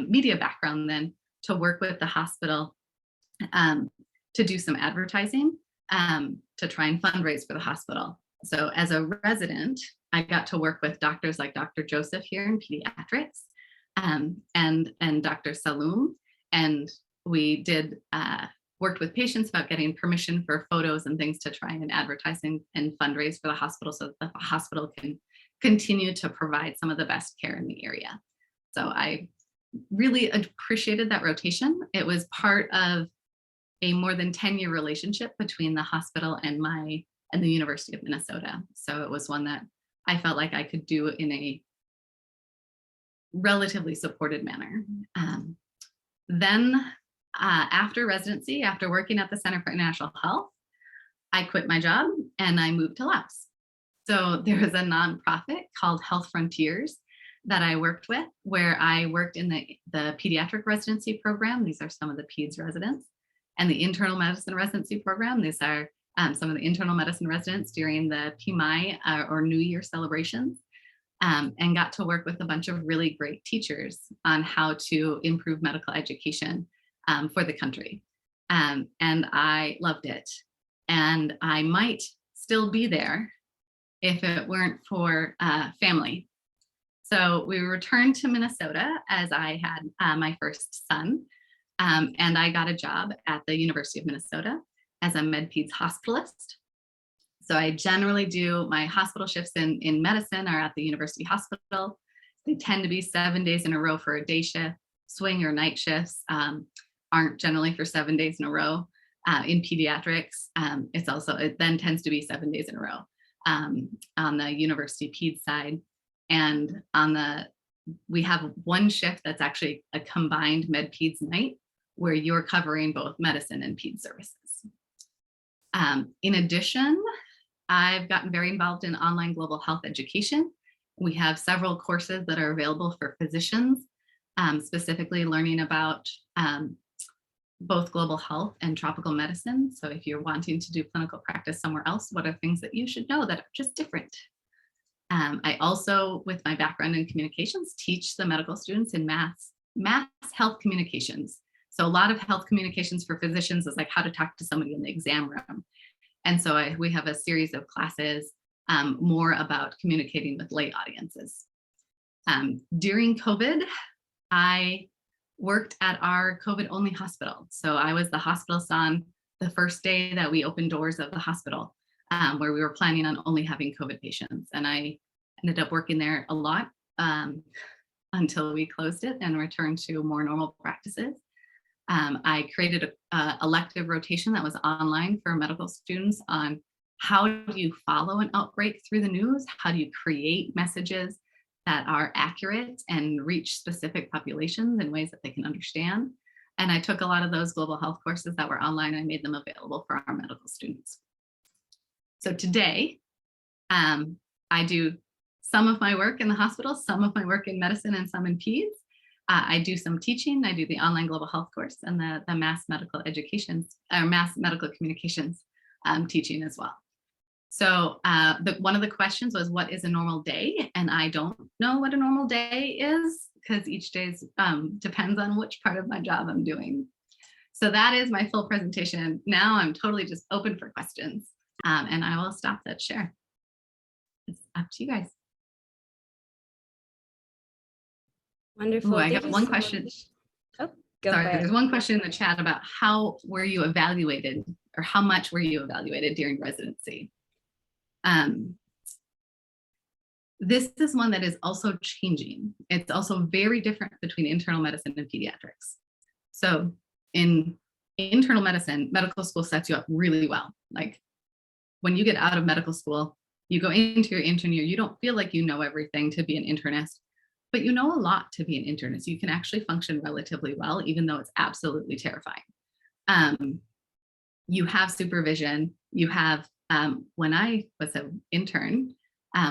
media background then to work with the hospital to do some advertising to try and fundraise for the hospital. So as a resident, I got to work with doctors like Dr. Joseph here in pediatrics and Dr. Saloom. And we did worked with patients about getting permission for photos and things to try and advertise and fundraise for the hospital so that the hospital can continue to provide some of the best care in the area. So I really appreciated that rotation. It was part of a more than 10-year relationship between the hospital and the University of Minnesota. So it was one that I felt like I could do in a relatively supported manner. Then after residency, after working at the Center for International Health, I quit my job and I moved to Laos. So there was a nonprofit called Health Frontiers that I worked with, where I worked in the pediatric residency program. These are some of the PEDS residents, and the internal medicine residency program. These are some of the internal medicine residents during the PMI or New Year celebrations, and got to work with a bunch of really great teachers on how to improve medical education for the country. And I loved it. And I might still be there if it weren't for family. So we returned to Minnesota as I had my first son, and I got a job at the University of Minnesota as a Med-Peds hospitalist. So I generally do my hospital shifts in medicine are at the university hospital. They tend to be 7 days in a row for a day shift. Swing or night shifts aren't generally for 7 days in a row. In pediatrics, it then tends to be 7 days in a row on the university PEDS side. And we have one shift that's actually a combined Med-Peds night where you're covering both medicine and PEDS services. In addition, I've gotten very involved in online global health education. We have several courses that are available for physicians, specifically learning about both global health and tropical medicine. So if you're wanting to do clinical practice somewhere else, what are things that you should know that are just different? I also, with my background in communications, teach the medical students in mass health communications. So a lot of health communications for physicians is like how to talk to somebody in the exam room. And so we have a series of classes more about communicating with lay audiences. During COVID, I worked at our COVID-only hospital. So I was the hospitalist on the first day that we opened doors of the hospital, where we were planning on only having COVID patients. And I ended up working there a lot until we closed it and returned to more normal practices. I created an elective rotation that was online for medical students on how do you follow an outbreak through the news? How do you create messages that are accurate and reach specific populations in ways that they can understand? And I took a lot of those global health courses that were online and I made them available for our medical students. So today, I do some of my work in the hospital, some of my work in medicine, and some in PEDS. I do some teaching. I do the online global health course and the mass medical education or mass medical communications teaching as well. So one of the questions was, what is a normal day? And I don't know what a normal day is because each day depends on which part of my job I'm doing. So that is my full presentation. Now I'm totally just open for questions, and I will stop that share. It's up to you guys. Wonderful. Ooh, I got one question. Oh, go Sorry, for it. there's one question in the chat about how were you evaluated, or how much were you evaluated during residency? This is one that is also changing. It's also very different between internal medicine and pediatrics. So in internal medicine, medical school sets you up really well. Like when you get out of medical school, you go into your intern year, you don't feel like you know everything to be an internist, but you know a lot to be an internist. You can actually function relatively well, even though it's absolutely terrifying. You have supervision. You have, when I was an intern,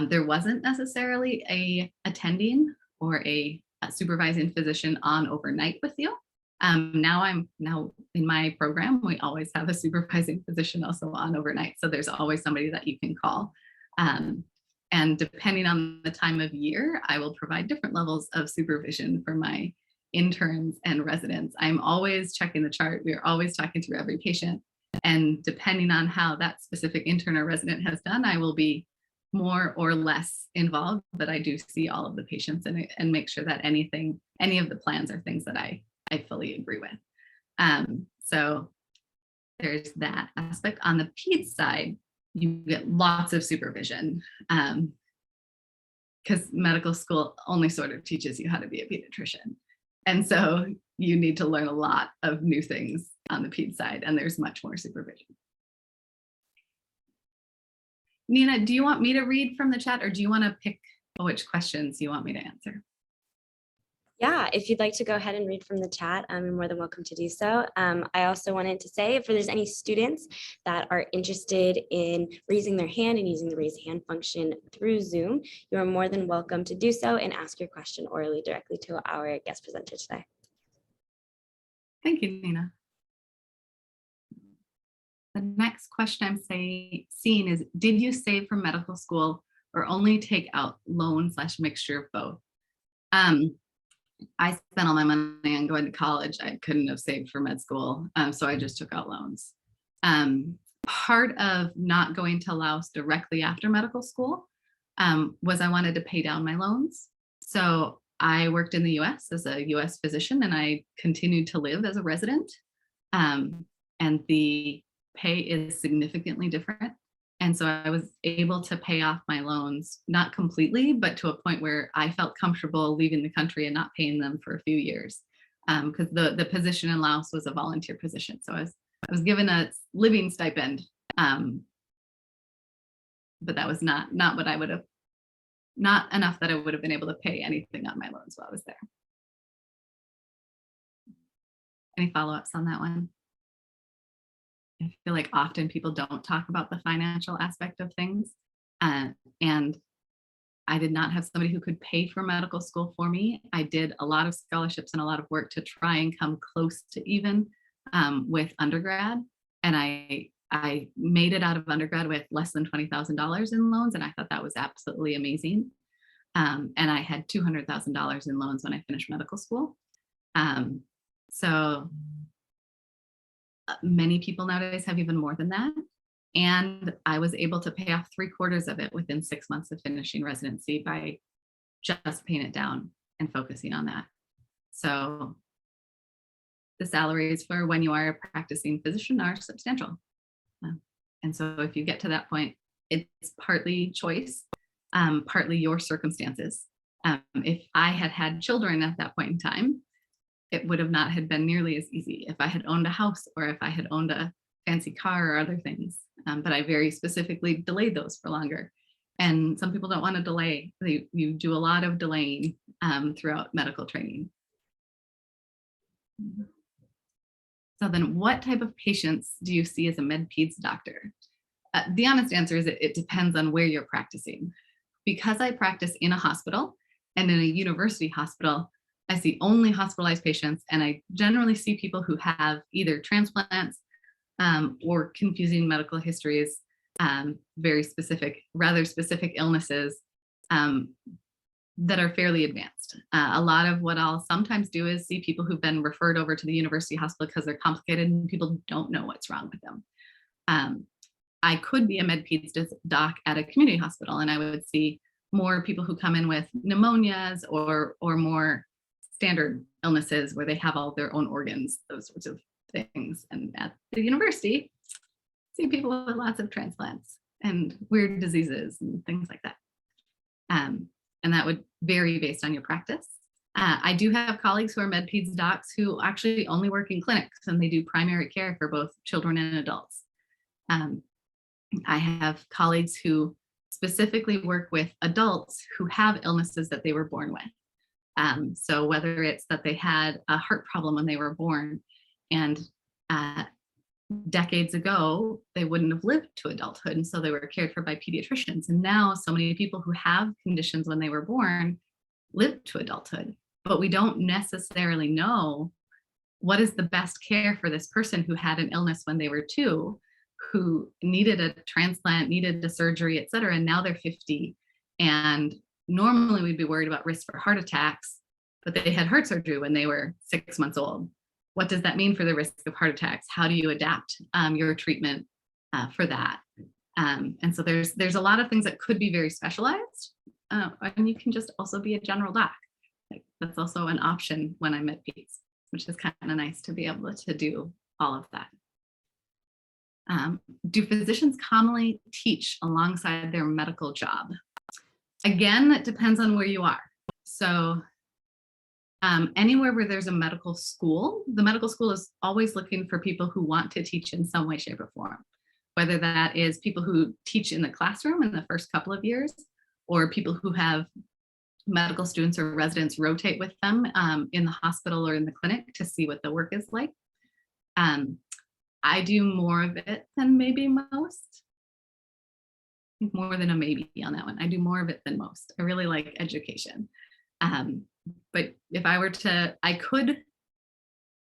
there wasn't necessarily a attending or a supervising physician on overnight with you. Now in my program, we always have a supervising physician also on overnight. So there's always somebody that you can call. And depending on the time of year, I will provide different levels of supervision for my interns and residents. I'm always checking the chart. We're always talking through every patient. And depending on how that specific intern or resident has done, I will be more or less involved, but I do see all of the patients and make sure that any of the plans are things that I fully agree with. So there's that aspect. On the PEDS side, you get lots of supervision because medical school only sort of teaches you how to be a pediatrician. And so you need to learn a lot of new things on the ped side, and there's much more supervision. Nina, do you want me to read from the chat, or do you want to pick which questions you want me to answer? Yeah, if you'd like to go ahead and read from the chat, you're more than welcome to do so. I also wanted to say, if there's any students that are interested in raising their hand and using the raise hand function through Zoom, you are more than welcome to do so and ask your question orally directly to our guest presenter today. Thank you, Nina. The next question I'm seeing is, did you save for medical school or only take out loan/mixture of both? I spent all my money on going to college. I couldn't have saved for med school, so I just took out loans. Part of not going to Laos directly after medical school was I wanted to pay down my loans. So I worked in the US as a US physician, and I continued to live as a resident. And the pay is significantly different. And so I was able to pay off my loans, not completely, but to a point where I felt comfortable leaving the country and not paying them for a few years. Because the position in Laos was a volunteer position. So I was given a living stipend, but that was not what I would have, not enough that I would have been able to pay anything on my loans while I was there. Any follow-ups on that one? I feel like often people don't talk about the financial aspect of things. And I did not have somebody who could pay for medical school for me. I did a lot of scholarships and a lot of work to try and come close to even with undergrad. And I made it out of undergrad with less than $20,000 in loans. And I thought that was absolutely amazing. And I had $200,000 in loans when I finished medical school. So many people nowadays have even more than that. And I was able to pay off 3/4 of it within 6 months of finishing residency by just paying it down and focusing on that. So the salaries for when you are a practicing physician are substantial. And so if you get to that point, it's partly choice, partly your circumstances. If I had had children at that point in time, it would have not had been nearly as easy if I had owned a house or if I had owned a fancy car or other things. But I very specifically delayed those for longer. And some people don't want to delay. You do a lot of delaying throughout medical training. So then what type of patients do you see as a Med-Peds doctor? The honest answer is it depends on where you're practicing. Because I practice in a hospital and in a university hospital, I see only hospitalized patients, and I generally see people who have either transplants or confusing medical histories, very specific, rather specific illnesses that are fairly advanced. A lot of what I'll sometimes do is see people who've been referred over to the university hospital because they're complicated and people don't know what's wrong with them. I could be a Med-Peds doc at a community hospital, and I would see more people who come in with pneumonias or more standard illnesses where they have all their own organs, those sorts of things. And at the university, see people with lots of transplants and weird diseases and things like that. And that would vary based on your practice. I do have colleagues who are Med-Peds docs who actually only work in clinics, and they do primary care for both children and adults. I have colleagues who specifically work with adults who have illnesses that they were born with. So whether it's that they had a heart problem when they were born, and decades ago, they wouldn't have lived to adulthood, and so they were cared for by pediatricians. And now so many people who have conditions when they were born live to adulthood, but we don't necessarily know what is the best care for this person who had an illness when they were 2, who needed a transplant, needed a surgery, et cetera, and now they're 50. And normally we'd be worried about risk for heart attacks, but they had heart surgery when they were 6 months old. What does that mean for the risk of heart attacks? How do you adapt your treatment for that? And so there's a lot of things that could be very specialized, and you can just also be a general doc. Like, that's also an option when I'm at Peds, which is kind of nice to be able to do all of that. Do physicians commonly teach alongside their medical job? Again, it depends on where you are. So Anywhere where there's a medical school, the medical school is always looking for people who want to teach in some way, shape, or form, whether that is people who teach in the classroom in the first couple of years, or people who have medical students or residents rotate with them in the hospital or in the clinic to see what the work is like. I do more of it than maybe most. I think more than a maybe on that one. I do more of it than most. I really like education. But if I were to, I could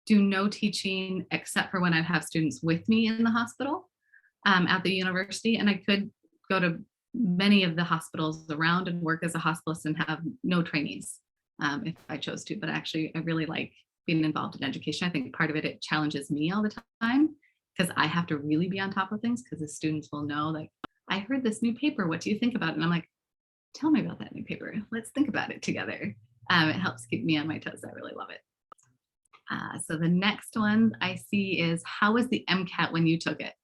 do no teaching except for when I'd have students with me in the hospital at the university, and I could go to many of the hospitals around and work as a hospitalist and have no trainees if I chose to. But actually, I really like being involved in education. I think part of it, it challenges me all the time because I have to really be on top of things because the students will know, like, I heard this new paper. What do you think about it? And I'm like, tell me about that new paper. Let's think about it together. It helps keep me on my toes. I really love it. So the next one I see is, how was the MCAT when you took it?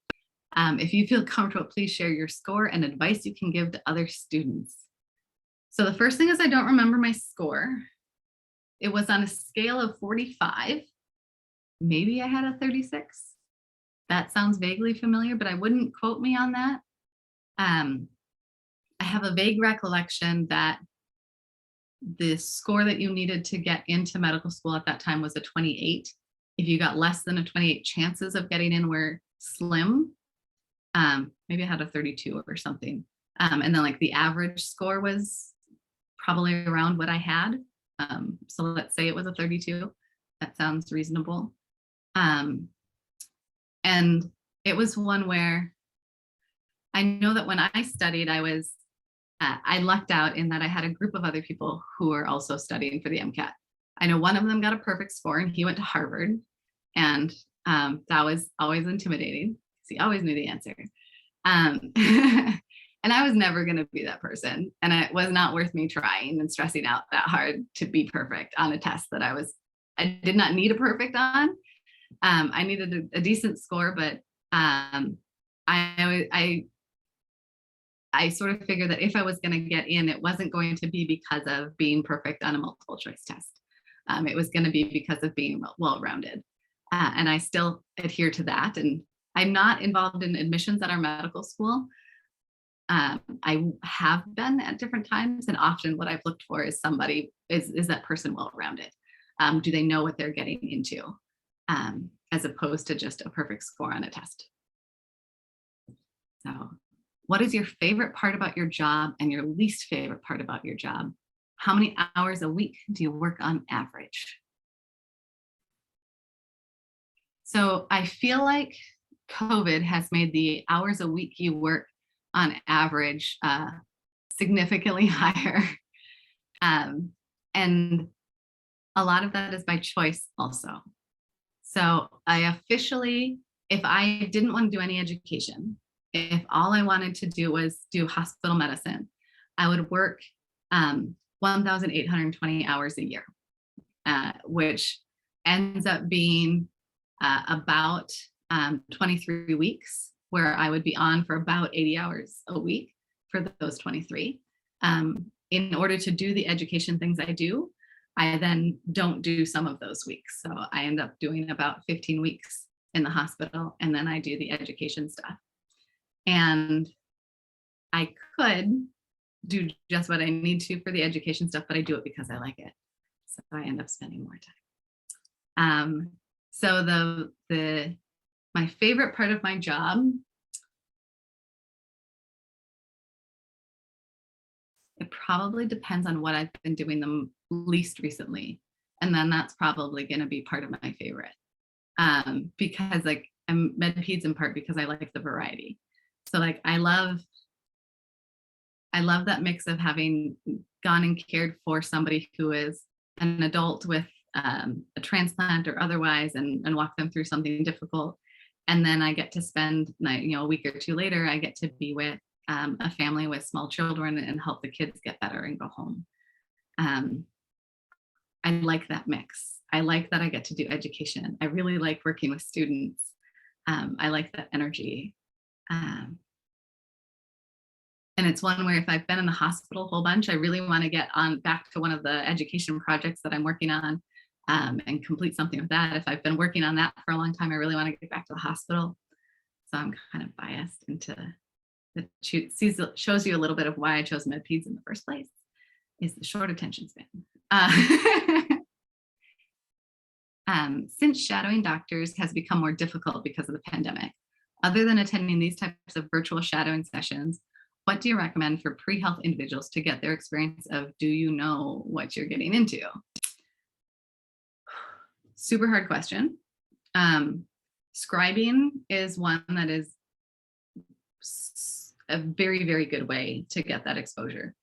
If you feel comfortable, please share your score and advice you can give to other students. So the first thing is, I don't remember my score. It was on a scale of 45. Maybe I had a 36. That sounds vaguely familiar, but I wouldn't quote me on that. I have a vague recollection that the score that you needed to get into medical school at that time was a 28. If you got less than a 28, chances of getting in were slim. Maybe I had a 32 or something. And then like the average score was probably around what I had. So let's say it was a 32. That sounds reasonable. And it was one where I know that when I studied, I lucked out in that I had a group of other people who were also studying for the MCAT. I know one of them got a perfect score and he went to Harvard, and that was always intimidating because he always knew the answer. And I was never going to be that person, and it was not worth me trying and stressing out that hard to be perfect on a test that I did not need a perfect on. I needed a decent score, but I sort of figured that if I was going to get in, it wasn't going to be because of being perfect on a multiple choice test. It was going to be because of being well-rounded. And I still adhere to that. And I'm not involved in admissions at our medical school. I have been at different times, and often what I've looked for is somebody, is that person well-rounded? Do they know what they're getting into? As opposed to just a perfect score on a test. So, what is your favorite part about your job and your least favorite part about your job? How many hours a week do you work on average? So I feel like COVID has made the hours a week you work on average significantly higher. And a lot of that is by choice also. So I officially, if I didn't want to do any education, if all I wanted to do was do hospital medicine, I would work 1,820 hours a year, which ends up being about 23 weeks, where I would be on for about 80 hours a week for those 23. In order to do the education things I do, I then don't do some of those weeks. So I end up doing about 15 weeks in the hospital, and then I do the education stuff. And I could do just what I need to for the education stuff, but I do it because I like it. So I end up spending more time. So my favorite part of my job, it probably depends on what I've been doing the least recently. And then that's probably going to be part of my favorite. Because like I'm Med-Peds in part because I like the variety. So like I love that mix of having gone and cared for somebody who is an adult with a transplant or otherwise, and walk them through something difficult. And then I get to spend, a week or two later, I get to be with a family with small children and help the kids get better and go home. I like that mix. I like that I get to do education. I really like working with students. I like that energy. And it's one where if I've been in the hospital a whole bunch, I really want to get on back to one of the education projects that I'm working on and complete something with that. If I've been working on that for a long time, I really want to get back to the hospital. So I'm kind of biased into it. Shows you a little bit of why I chose Med-Peds in the first place, is the short attention span. Since shadowing doctors has become more difficult because of the pandemic, other than attending these types of virtual shadowing sessions, what do you recommend for pre-health individuals to get their experience of, do you know what you're getting into? Super hard question. Scribing is one that is a very, very good way to get that exposure.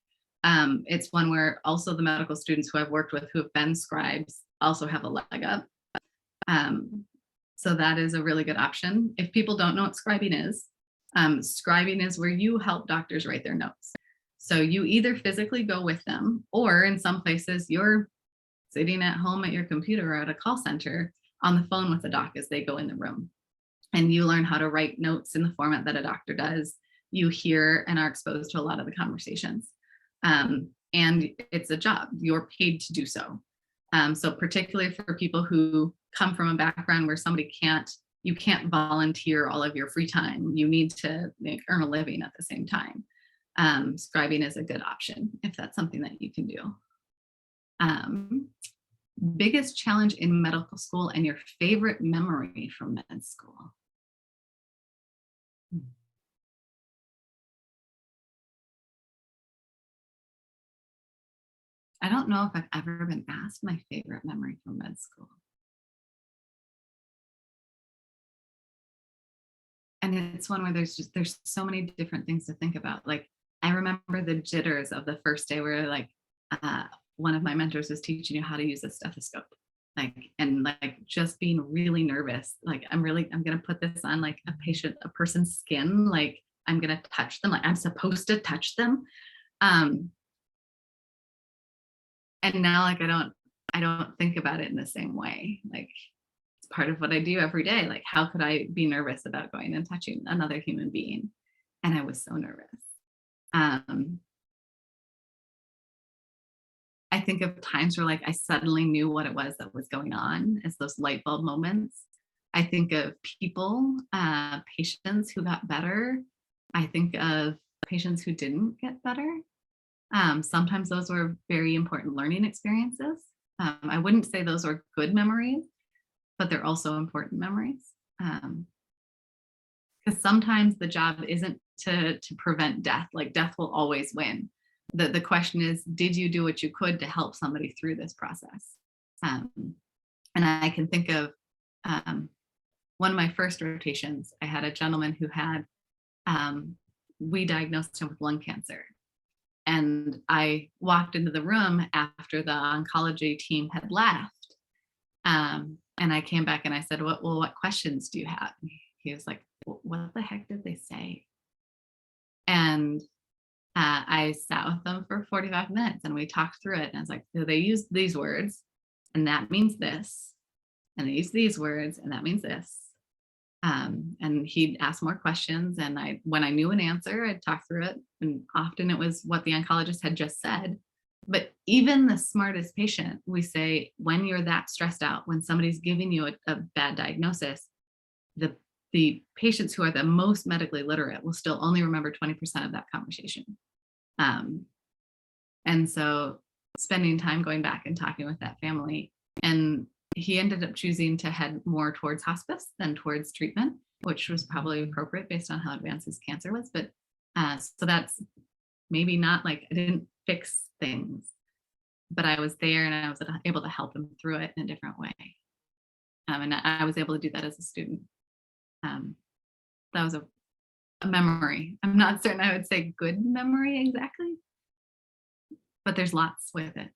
It's one where also the medical students who I've worked with who have been scribes also have a leg up. So that is a really good option. If people don't know what scribing is where you help doctors write their notes. So you either physically go with them, or in some places you're sitting at home at your computer or at a call center on the phone with the doc as they go in the room. And you learn how to write notes in the format that a doctor does. You hear and are exposed to a lot of the conversations. And it's a job, you're paid to do so. So particularly for people who come from a background where you can't volunteer all of your free time. You need to earn a living at the same time. Scribing is a good option if that's something that you can do. Biggest challenge in medical school and your favorite memory from med school. I don't know if I've ever been asked my favorite memory from med school. And it's one where there's so many different things to think about. Like, I remember the jitters of the first day where like one of my mentors was teaching you how to use a stethoscope, and just being really nervous. Like, I'm gonna put this on like a person's skin. Like, I'm gonna touch them. Like, I'm supposed to touch them. And now, like, I don't think about it in the same way. Like, it's part of what I do every day. Like, how could I be nervous about going and touching another human being? And I was so nervous. I think of times where like I suddenly knew what it was that was going on, as those light bulb moments. I think of people, patients who got better. I think of patients who didn't get better. Sometimes those were very important learning experiences. I wouldn't say those are good memories, but they're also important memories. Because sometimes the job isn't to prevent death. Like, death will always win. The question is, did you do what you could to help somebody through this process? And I can think of one of my first rotations. I had a gentleman who had, we diagnosed him with lung cancer. And I walked into the room after the oncology team had left. And I came back and I said, what questions do you have? He was like, what the heck did they say? And I sat with them for 45 minutes and we talked through it. And I was like, so they used these words and that means this. And they used these words and that means this. And he'd ask more questions. And when I knew an answer, I'd talk through it. And often it was what the oncologist had just said. But even the smartest patient, we say, when you're that stressed out, when somebody's giving you a bad diagnosis, the patients who are the most medically literate will still only remember 20% of that conversation. And so spending time going back and talking with that family, and he ended up choosing to head more towards hospice than towards treatment, which was probably appropriate based on how advanced his cancer was. But so that's maybe not like I didn't fix things, but I was there and I was able to help him through it in a different way. And I was able to do that as a student. That was a memory. I'm not certain I would say good memory exactly, but there's lots with it,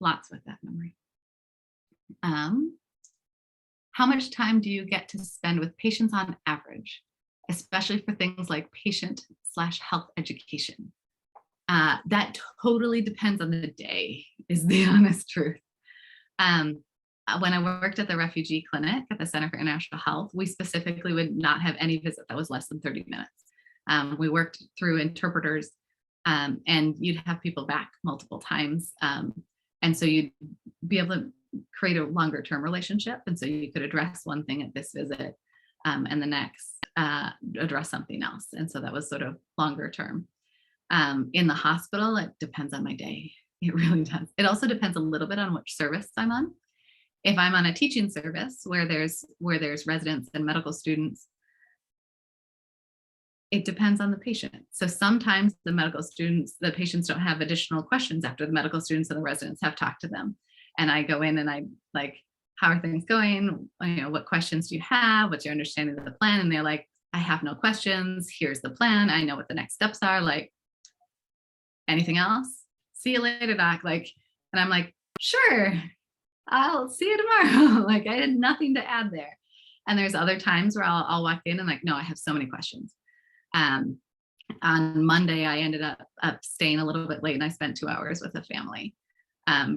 lots with that memory. How much time do you get to spend with patients on average, especially for things like patient/health education? That totally depends on the day, is the honest truth. When I worked at the refugee clinic at the Center for International Health, we specifically would not have any visit that was less than 30 minutes. We worked through interpreters And you'd have people back multiple times. And so you'd be able to create a longer term relationship. And so you could address one thing at this visit, and the next address something else. And so that was sort of longer term. In the hospital, it depends on my day. It really does. It also depends a little bit on which service I'm on. If I'm on a teaching service where there's residents and medical students, it depends on the patient. So sometimes the patients don't have additional questions after the medical students and the residents have talked to them. And I go in and I like, how are things going? What questions do you have? What's your understanding of the plan? And they're like, I have no questions. Here's the plan. I know what the next steps are. Like, anything else? See you later, doc. Like, and I'm like, sure, I'll see you tomorrow. Like, I had nothing to add there. And there's other times where I'll walk in and like, no, I have so many questions. On Monday, I ended up staying a little bit late and I spent 2 hours with a family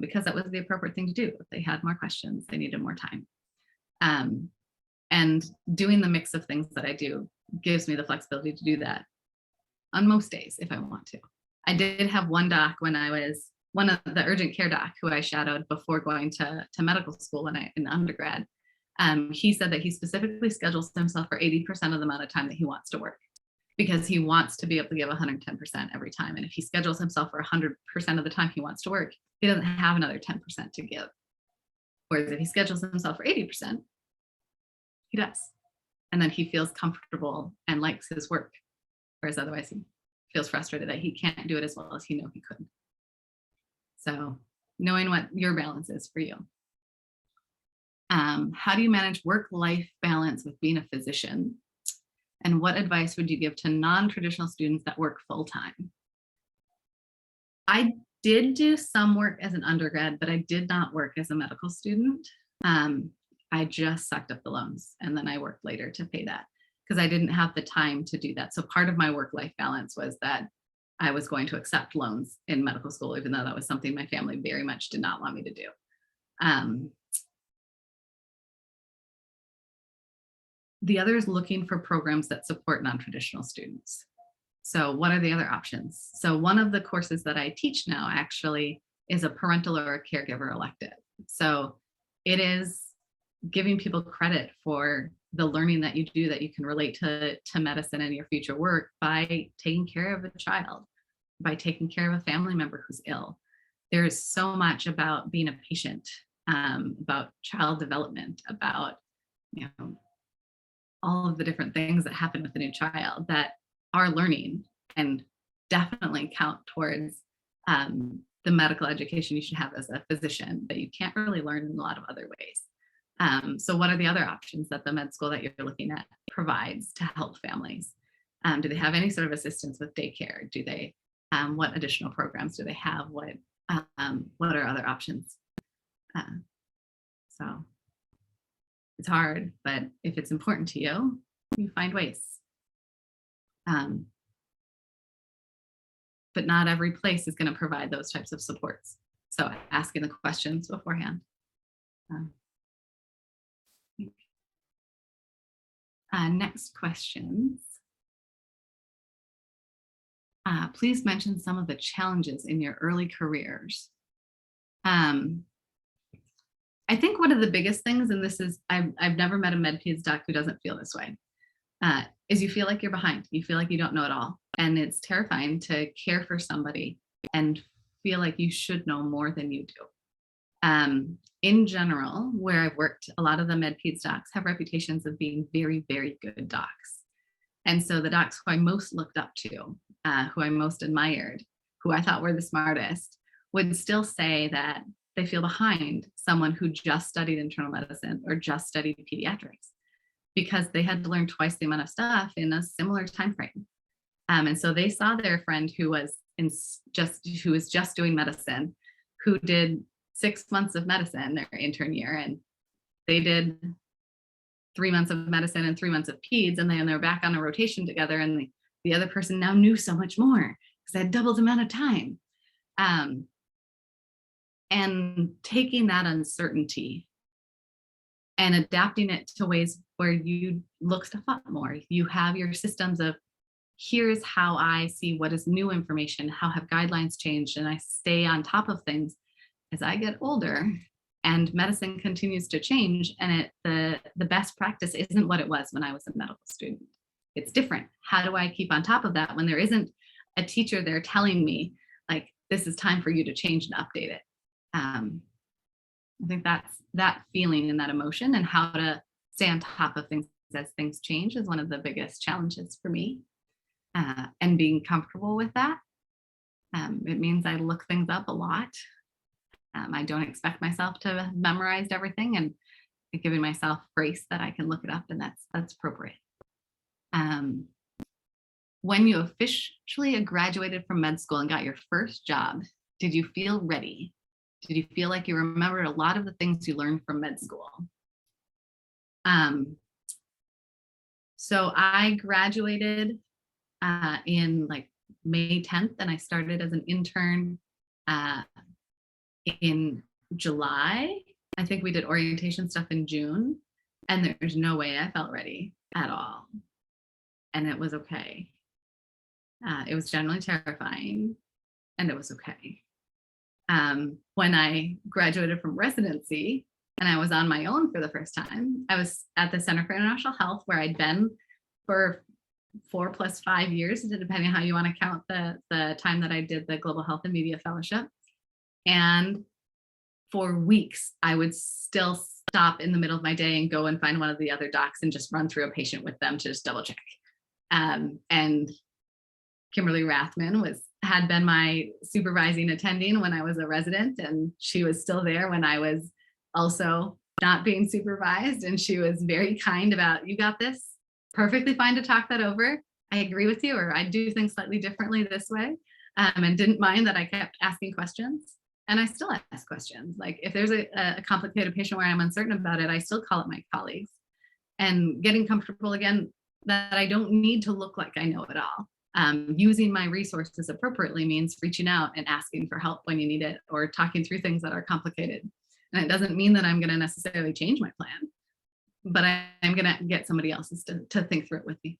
because that was the appropriate thing to do. If they had more questions, they needed more time. And doing the mix of things that I do gives me the flexibility to do that on most days if I want to. I did have one doc when I was one of the urgent care doc who I shadowed before going to medical school when in undergrad. He said that he specifically schedules himself for 80% of the amount of time that he wants to work, because he wants to be able to give 110% every time. And if he schedules himself for 100% of the time he wants to work, he doesn't have another 10% to give. Whereas if he schedules himself for 80%, he does. And then he feels comfortable and likes his work. Whereas otherwise he feels frustrated that he can't do it as well as he knew he could. So knowing what your balance is for you. How do you manage work-life balance with being a physician? And what advice would you give to non-traditional students that work full-time? I did do some work as an undergrad, but I did not work as a medical student. I just sucked up the loans and then I worked later to pay that because I didn't have the time to do that. So part of my work-life balance was that I was going to accept loans in medical school, even though that was something my family very much did not want me to do. The other is looking for programs that support non-traditional students. So what are the other options? So one of the courses that I teach now actually is a parental or a caregiver elective. So it is giving people credit for the learning that you do that you can relate to medicine and your future work by taking care of a child, by taking care of a family member who's ill. There's so much about being a patient, about child development, about, all of the different things that happen with a new child that are learning and definitely count towards the medical education you should have as a physician that you can't really learn in a lot of other ways. So what are the other options that the med school that you're looking at provides to help families? Do they have any sort of assistance with daycare? Do they, what additional programs do they have? What are other options? So it's hard, but if it's important to you, you find ways. But not every place is going to provide those types of supports. So asking the questions beforehand. Next questions. Please mention some of the challenges in your early careers. I think one of the biggest things, and this is, I've never met a Med-Peds doc who doesn't feel this way, is you feel like you're behind. You feel like you don't know it all. And it's terrifying to care for somebody and feel like you should know more than you do. In general, where I've worked, a lot of the Med-Peds docs have reputations of being very, very good docs. And so the docs who I most looked up to, who I most admired, who I thought were the smartest, would still say that they feel behind someone who just studied internal medicine or just studied pediatrics because they had to learn twice the amount of stuff in a similar time frame. And so they saw their friend who was just doing medicine, who did 6 months of medicine their intern year, and they did 3 months of medicine and 3 months of peds, and then they're back on a rotation together, and the other person now knew so much more because they had double the amount of time. And taking that uncertainty and adapting it to ways where you look stuff up more. You have your systems of here's how I see what is new information, how have guidelines changed, and I stay on top of things as I get older and medicine continues to change, and the best practice isn't what it was when I was a medical student. It's different. How do I keep on top of that when there isn't a teacher there telling me, like, this is time for you to change and update it? I think that's that feeling and that emotion, and how to stay on top of things as things change is one of the biggest challenges for me. And being comfortable with that. It means I look things up a lot. I don't expect myself to have memorized everything, and giving myself grace that I can look it up, and that's appropriate. When you officially graduated from med school and got your first job, did you feel ready? Did you feel like you remembered a lot of the things you learned from med school? So I graduated in like May 10th, and I started as an intern in July. I think we did orientation stuff in June, and there's no way I felt ready at all. And it was okay. It was generally terrifying, and it was okay. When I graduated from residency and I was on my own for the first time, I was at the Center for International Health, where I'd been for 4 + 5 years, depending on how you want to count the time that I did the Global Health and Media Fellowship. And for weeks, I would still stop in the middle of my day and go and find one of the other docs and just run through a patient with them to just double check. And Kimberly Rathman had been my supervising attending when I was a resident, and she was still there when I was also not being supervised. And she was very kind about, you got this, perfectly fine to talk that over. I agree with you, or I do things slightly differently this way. And didn't mind that I kept asking questions. And I still ask questions. Like if there's a complicated patient where I'm uncertain about it, I still call up my colleagues. And getting comfortable again, that I don't need to look like I know it all. Using my resources appropriately means reaching out and asking for help when you need it, or talking through things that are complicated. And it doesn't mean that I'm going to necessarily change my plan, but I'm going to get somebody else's to think through it with me.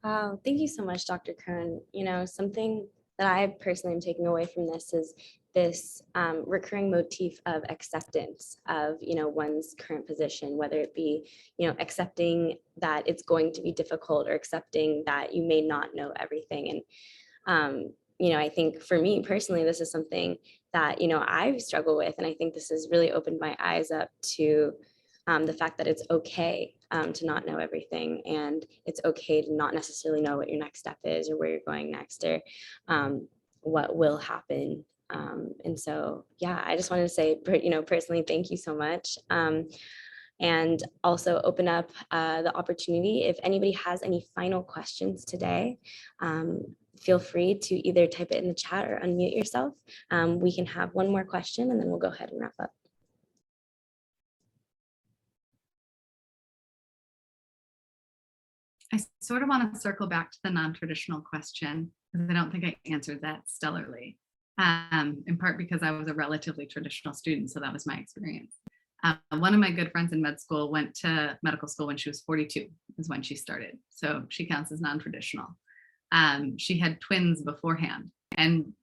Wow, thank you so much, Dr. Krohn. You know, something that I personally am taking away from this is this recurring motif of acceptance of, you know, one's current position, whether it be, you know, accepting that it's going to be difficult, or accepting that you may not know everything. And, you know, I think for me personally, this is something that, you know, I struggle with. And I think this has really opened my eyes up to the fact that it's okay to not know everything, and it's okay to not necessarily know what your next step is, or where you're going next, or what will happen. And so, yeah, I just wanted to say, you know, personally, thank you so much. And also open up the opportunity. If anybody has any final questions today, feel free to either type it in the chat or unmute yourself. We can have one more question, and then we'll go ahead and wrap up. I sort of want to circle back to the non-traditional question, because I don't think I answered that stellarly, in part because I was a relatively traditional student, so that was my experience. One of my good friends in med school went to medical school when she was 42, is when she started. So she counts as non-traditional. She had twins beforehand, and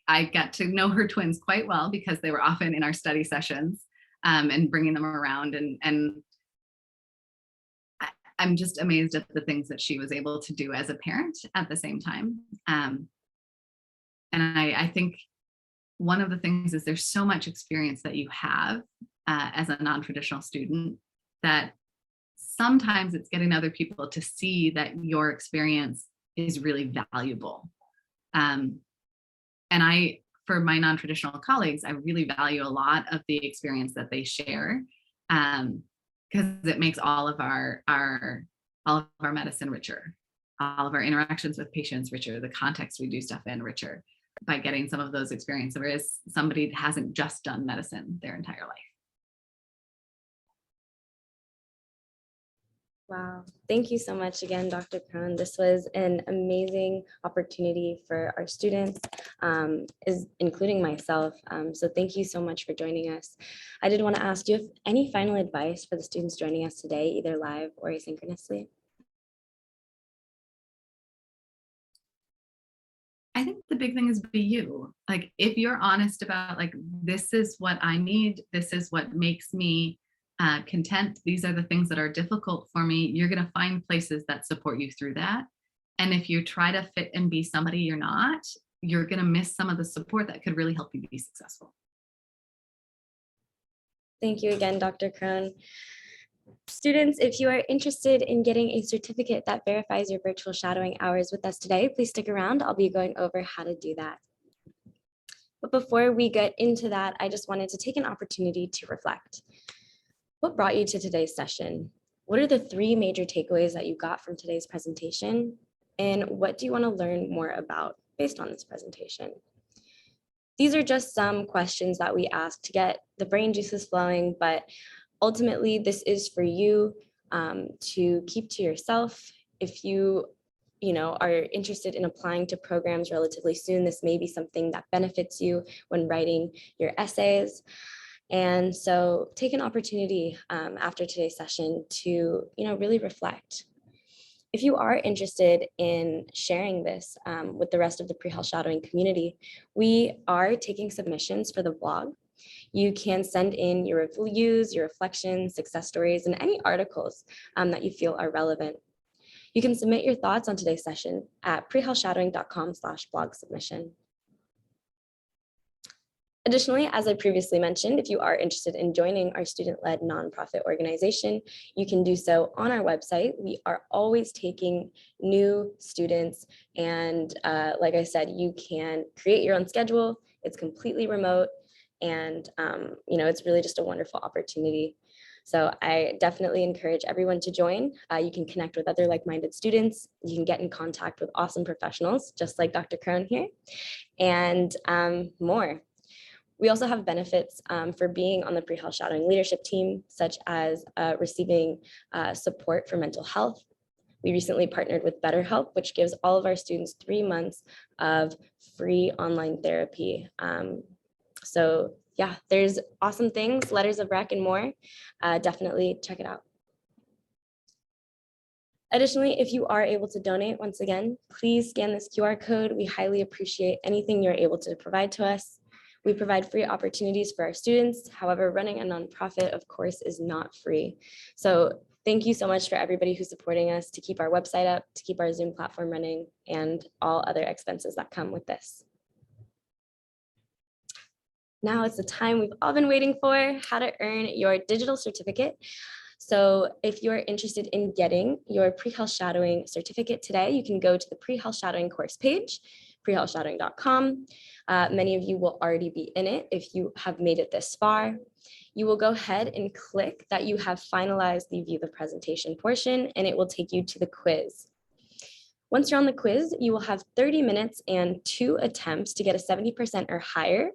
I got to know her twins quite well because they were often in our study sessions and bringing them around. And I'm just amazed at the things that she was able to do as a parent at the same time. And I think one of the things is there's so much experience that you have as a non-traditional student, that sometimes it's getting other people to see that your experience is really valuable. And for my non-traditional colleagues, I really value a lot of the experience that they share, because it makes all of our medicine richer, all of our interactions with patients richer, the context we do stuff in richer, by getting some of those experiences, whereas somebody hasn't just done medicine their entire life. Wow. Thank you so much again, Dr. Krohn. This was an amazing opportunity for our students, including myself. So thank you so much for joining us. I did want to ask, do you have any final advice for the students joining us today, either live or asynchronously? I think the big thing is be you. Like, if you're honest about, like, this is what I need, this is what makes me content, these are the things that are difficult for me, you're going to find places that support you through that. And if you try to fit and be somebody you're not, you're going to miss some of the support that could really help you be successful. Thank you again, Dr. Krohn. Students, if you are interested in getting a certificate that verifies your virtual shadowing hours with us today, please stick around. I'll be going over how to do that. But before we get into that, I just wanted to take an opportunity to reflect. What brought you to today's session? What are the 3 major takeaways that you got from today's presentation? And what do you want to learn more about based on this presentation? These are just some questions that we ask to get the brain juices flowing, but ultimately this is for you to keep to yourself. If you are interested in applying to programs relatively soon, this may be something that benefits you when writing your essays. And so take an opportunity after today's session to really reflect. If you are interested in sharing this with the rest of the pre-health shadowing community, we are taking submissions for the blog. You can send in your reviews, your reflections, success stories, and any articles that you feel are relevant. You can submit your thoughts on today's session at prehealthshadowing.com/blog submission. Additionally, as I previously mentioned, if you are interested in joining our student-led nonprofit organization, you can do so on our website. We are always taking new students, and like I said, you can create your own schedule. It's completely remote, and it's really just a wonderful opportunity. So I definitely encourage everyone to join. You can connect with other like-minded students. You can get in contact with awesome professionals, just like Dr. Krohn here, and more. We also have benefits for being on the pre-health shadowing leadership team, such as receiving support for mental health. We recently partnered with BetterHelp, which gives all of our students 3 months of free online therapy. So yeah, there's awesome things, letters of rec and more. Definitely check it out. Additionally, if you are able to donate, once again, please scan this QR code. We highly appreciate anything you're able to provide to us. We provide free opportunities for our students. However, running a nonprofit, of course, is not free. So thank you so much for everybody who's supporting us to keep our website up, to keep our Zoom platform running, and all other expenses that come with this. Now it's the time we've all been waiting for, how to earn your digital certificate. So if you're interested in getting your pre-health shadowing certificate today, you can go to the pre-health shadowing course page, prehealthshadowing.com. Many of you will already be in it if you have made it this far. You will go ahead and click that you have finalized the view the presentation portion, and it will take you to the quiz. Once you're on the quiz, you will have 30 minutes and 2 attempts to get a 70% or higher.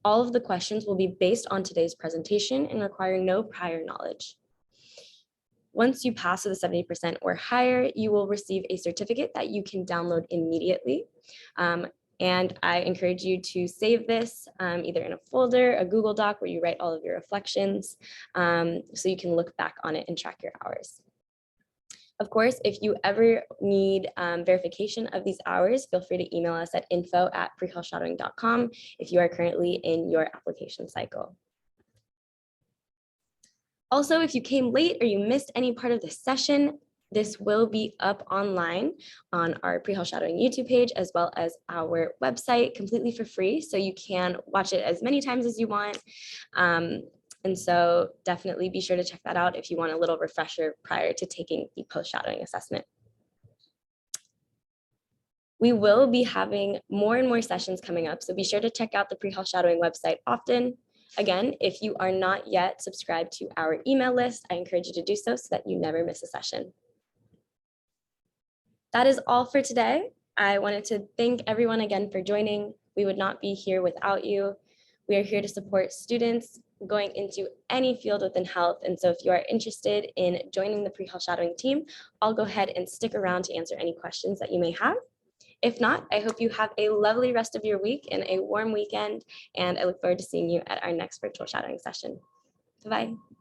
All of the questions will be based on today's presentation and requiring no prior knowledge. Once you pass to the 70% or higher, you will receive a certificate that you can download immediately. And I encourage you to save this either in a folder, a Google Doc where you write all of your reflections, so you can look back on it and track your hours. Of course, if you ever need verification of these hours, feel free to email us at info@prehealthshadowing.com if you are currently in your application cycle. Also, if you came late or you missed any part of this session, this will be up online on our pre-health shadowing YouTube page, as well as our website, completely for free. So you can watch it as many times as you want. And so definitely be sure to check that out if you want a little refresher prior to taking the post-shadowing assessment. We will be having more and more sessions coming up, so be sure to check out the pre-health shadowing website often. Again, if you are not yet subscribed to our email list, I encourage you to do so that you never miss a session. That is all for today. I wanted to thank everyone again for joining. We would not be here without you. We are here to support students going into any field within health. And so if you are interested in joining the pre-health shadowing team, I'll go ahead and stick around to answer any questions that you may have. If not, I hope you have a lovely rest of your week and a warm weekend. And I look forward to seeing you at our next virtual shadowing session. Bye-bye.